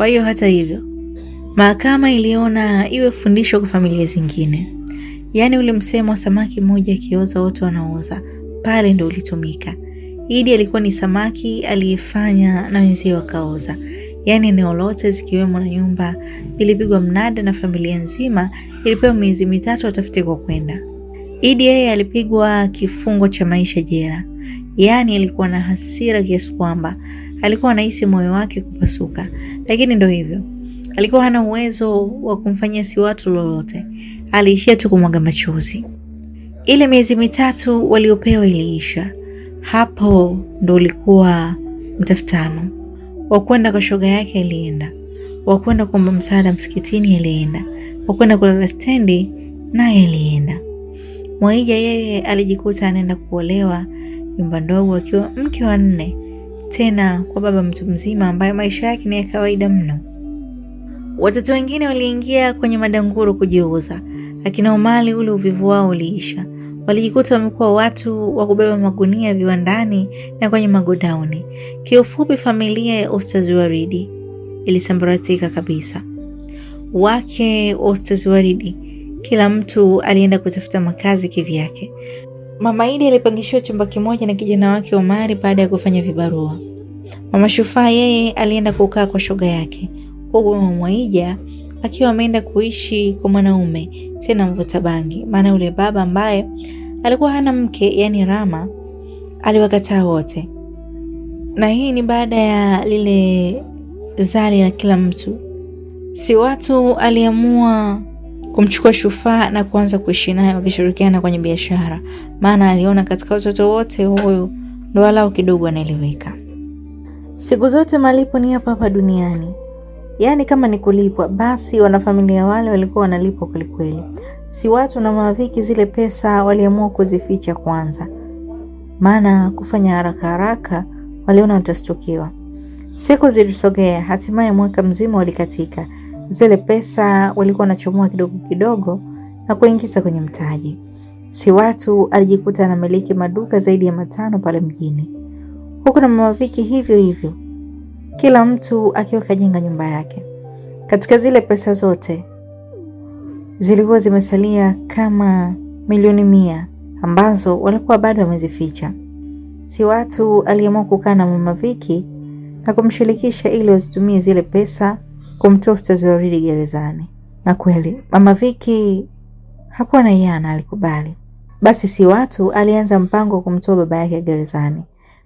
[SPEAKER 1] hiyo hata hivyo mahakama iliona iwe fundisho kwa familia zingine. Yaani ule msemo wa samaki mmoja akioza wote wanaoza, pale ndo ulitumika. Idi alikuwa ni samaki aliyefanya na wenzie wakaoza. Yaani eneo lote zikiwemo na nyumba ilipigwa mnada na familia nzima ilipewa miezi 3 watafute kwa kwenda. Idi yeye alipigwa kifungo cha maisha jela. Yaani alikuwa na hasira kiasi kwamba alikuwa anahisi moyo wake kupasuka, lakini ndo hivyo. Alikuwa hana uwezo wa kumfanyia si watu lolote. Aliishia tu kumwaga machozi. Ile miezi 3 waliopewa iliisha. Hapo ndo ulikuwa mtafutano. Wakwenda kwa shoga yake alienda, wakwenda kuomba msaada msikitini alienda, wakwenda kulala stendi naye alienda. Mwaija yeye alijikuta anaenda kuolewa nyumba ndogo akiwa mke wa 4, tena kwa baba mtu mzima ambaye maisha yake ni ya kawaida mno. Watoto wengine waliingia kwenye madanguro kujiuza, lakini Omari ule uvivu wao uliisha. Walijikuta wamekuwa watu wa kubeba magunia viwandani na kwenye magodauni. Kiufupi, familia ya Ustazi Waridi ilisambaratika kabisa. Wake wa Ustazi Waridi, kila mtu alienda kutafuta makazi kivyake. Mama Idi alipangishiwa chumba kimoja na kijana wake Omari baada ya kufanya vibarua. Mama Shufaa yeye alienda kukaa kwa shoga yake, huku mama Mwaija akiwa ameenda kuishi kwa mwanaume, tena mvuta bangi, maana yule baba ambaye alikuwa hana mke, yani Rama, aliwakataa wote. Na hii ni baada ya lile zali la kila mtu. Si watu aliamua kumchukua Shufaa na kuanza kuishi naye wakishirikiana kwenye biashara, maana aliona katika watoto wote huyu ndo walau kidogo anaeleweka. Siku zote malipo ni hapa duniani. Yaani kama ni kulipwa, basi wanafamilia wale walikuwa wanalipwa kweli. Si watu na maviki zile pesa waliamua kuzificha kwanza, maana kufanya haraka waliona watastukiwa. Siku zilisogea, hatimaye mwaka mzima walikatika. Zile pesa walikuwa wanachomoa kidogo kidogo na kuingiza kwenye mtaji. Si watu alijikuta anamiliki maduka zaidi ya 5 pale mjini, huku na maviki hivyo hivyo, kila mtu akiwa kajenga nyumba yake. Katika zile pesa zote zilikuwa zimesalia kama milioni 100 ambazo walikuwa bado wamezificha. Si watu aliamua kukaa na Mama Viki na kumshirikisha ili wazitumie zile pesa kumtoa Ustazi Waridi gerezani. Na kweli Mama Viki hakuwa na yana, alikubali. Basi si watu alianza mpango kumtoa baba yake gerezani.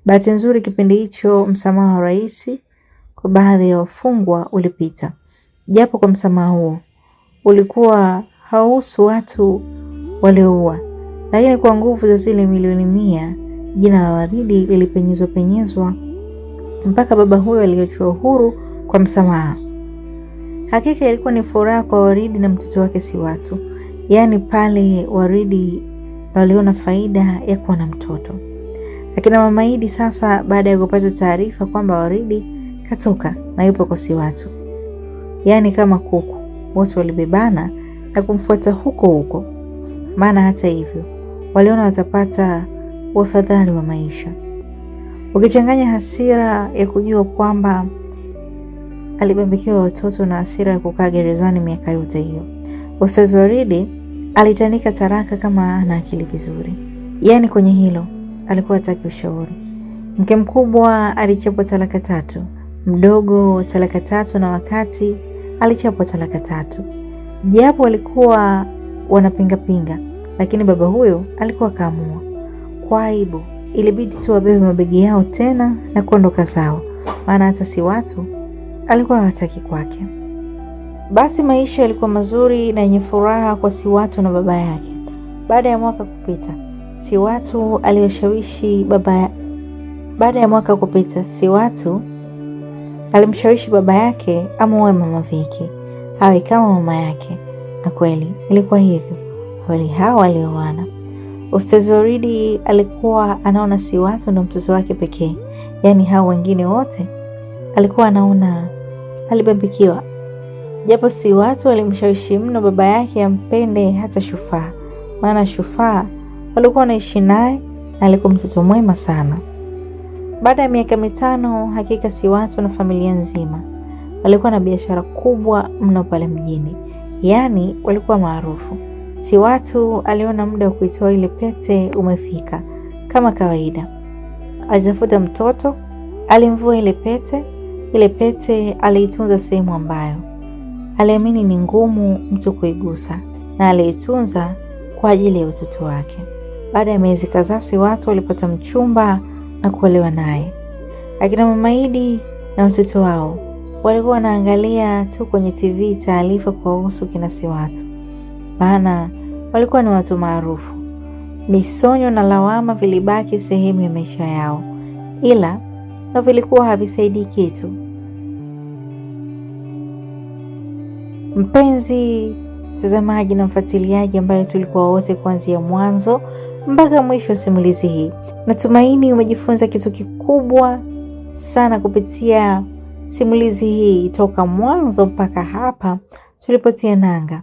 [SPEAKER 1] Bahati nzuri kipindi hicho msamaha wa rais kwa baadhi ya wafungwa ulipita. Japo kwa msamaha huo ulikuwa hauhusu watu walioua, lakini kwa nguvu za zile milioni 100 jina la Waridi lilipenyezwa mpaka baba huyo aliachwa huru kwa msamaha. Hakika ilikuwa ni furaha kwa Waridi na mtoto wake si watu. Yaani pale Waridi waliona faida ya kuwa na mtoto. Lakini Mama Idi sasa, baada ya kupata taarifa kwamba Waridi katoka na yupo kwa si watu, yaani kama kuku wote walibebana na kumfuata huko. Maana hata hivyo waliona watapata wafadhali wa maisha. Ukichanganya hasira ya kujua kwamba alibambikiwa watoto na hasira ya kukaa gerezani miaka yote hiyo, Ustazi Waridi alitandika taraka kama ana akili vizuri. Yaani kwenye hilo alikuwa hataki ushauri. Mke mkubwa alichapwa talaka 3, mdogo talaka 3, na wakati alichapwa talaka 3. Japo walikuwa wanapinga, lakini baba huyo alikuwa kaamua. Kwa aibu ilibidi tu wabebe mabegi yao tena na kuondoka zao, maana hata si watu alikuwa hawataki kwake. Basi maisha yalikuwa mazuri na yenye furaha kwa si watu na baba yake. Baada ya mwaka kupita, si watu aliyoshawishi baba. Baada ya mwaka kupita, si watu alimshawishi baba yake amuoe Mama Viki awe kama mama yake. Na kweli ilikuwa hivyo, wali hao walioana. Ustazi Waridi alikuwa anaona si watu ndo mtoto wake pekee, yaani hao wengine wote alikuwa anaona alibambikiwa. Japo si watu alimshawishi mno baba yake ampende hata Shufaa, maana Shufaa walikuwa wanaishi naye na alikuwa mtoto mwema sana. Baada ya miaka 5, hakika si watu na familia nzima walikuwa na biashara kubwa mno pale mjini, yaani walikuwa maarufu. Siwatu aliona muda wa kuitoa ile pete umefika. Kama kawaida, alitafuta mtoto, alimvua ile pete. Ile pete aliitunza sehemu ambayo aliamini ni ngumu mtu kuigusa, na aliitunza kwa ajili ya utoto wake. Baada ya miezi kadhaa, Siwatu walipata mchumba na kuolewa naye. Akina Mama Idi na watoto wao walikuwa wanaangalia tu kwenye TV taarifa kuhusu kina Siwatu, maana walikuwa ni watu maarufu. Misonyo na lawama vilibaki sehemu ya maisha yao, ila na vilikuwa havisaidii kitu. Mpenzi mtazamaji na mfuatiliaji ambaye tulikuwa wote kuanzia mwanzo mpaka mwisho wa simulizi hii, natumaini umejifunza kitu kikubwa sana kupitia simulizi hii toka mwanzo mpaka hapa tulipotia nanga.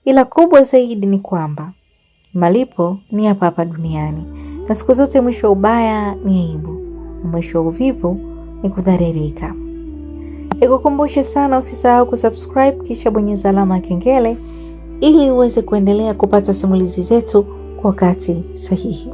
[SPEAKER 1] Ila kubwa zaidi ni kwamba malipo ni hapa hapa duniani, na siku zote mwisho wa ubaya ni aibu, na mwisho wa uvivu ni kudhalilika. Nikukumbushe sana, usisahau kusubscribe kisha bonyeza alama ya kengele ili uweze kuendelea kupata simulizi zetu kwa wakati sahihi.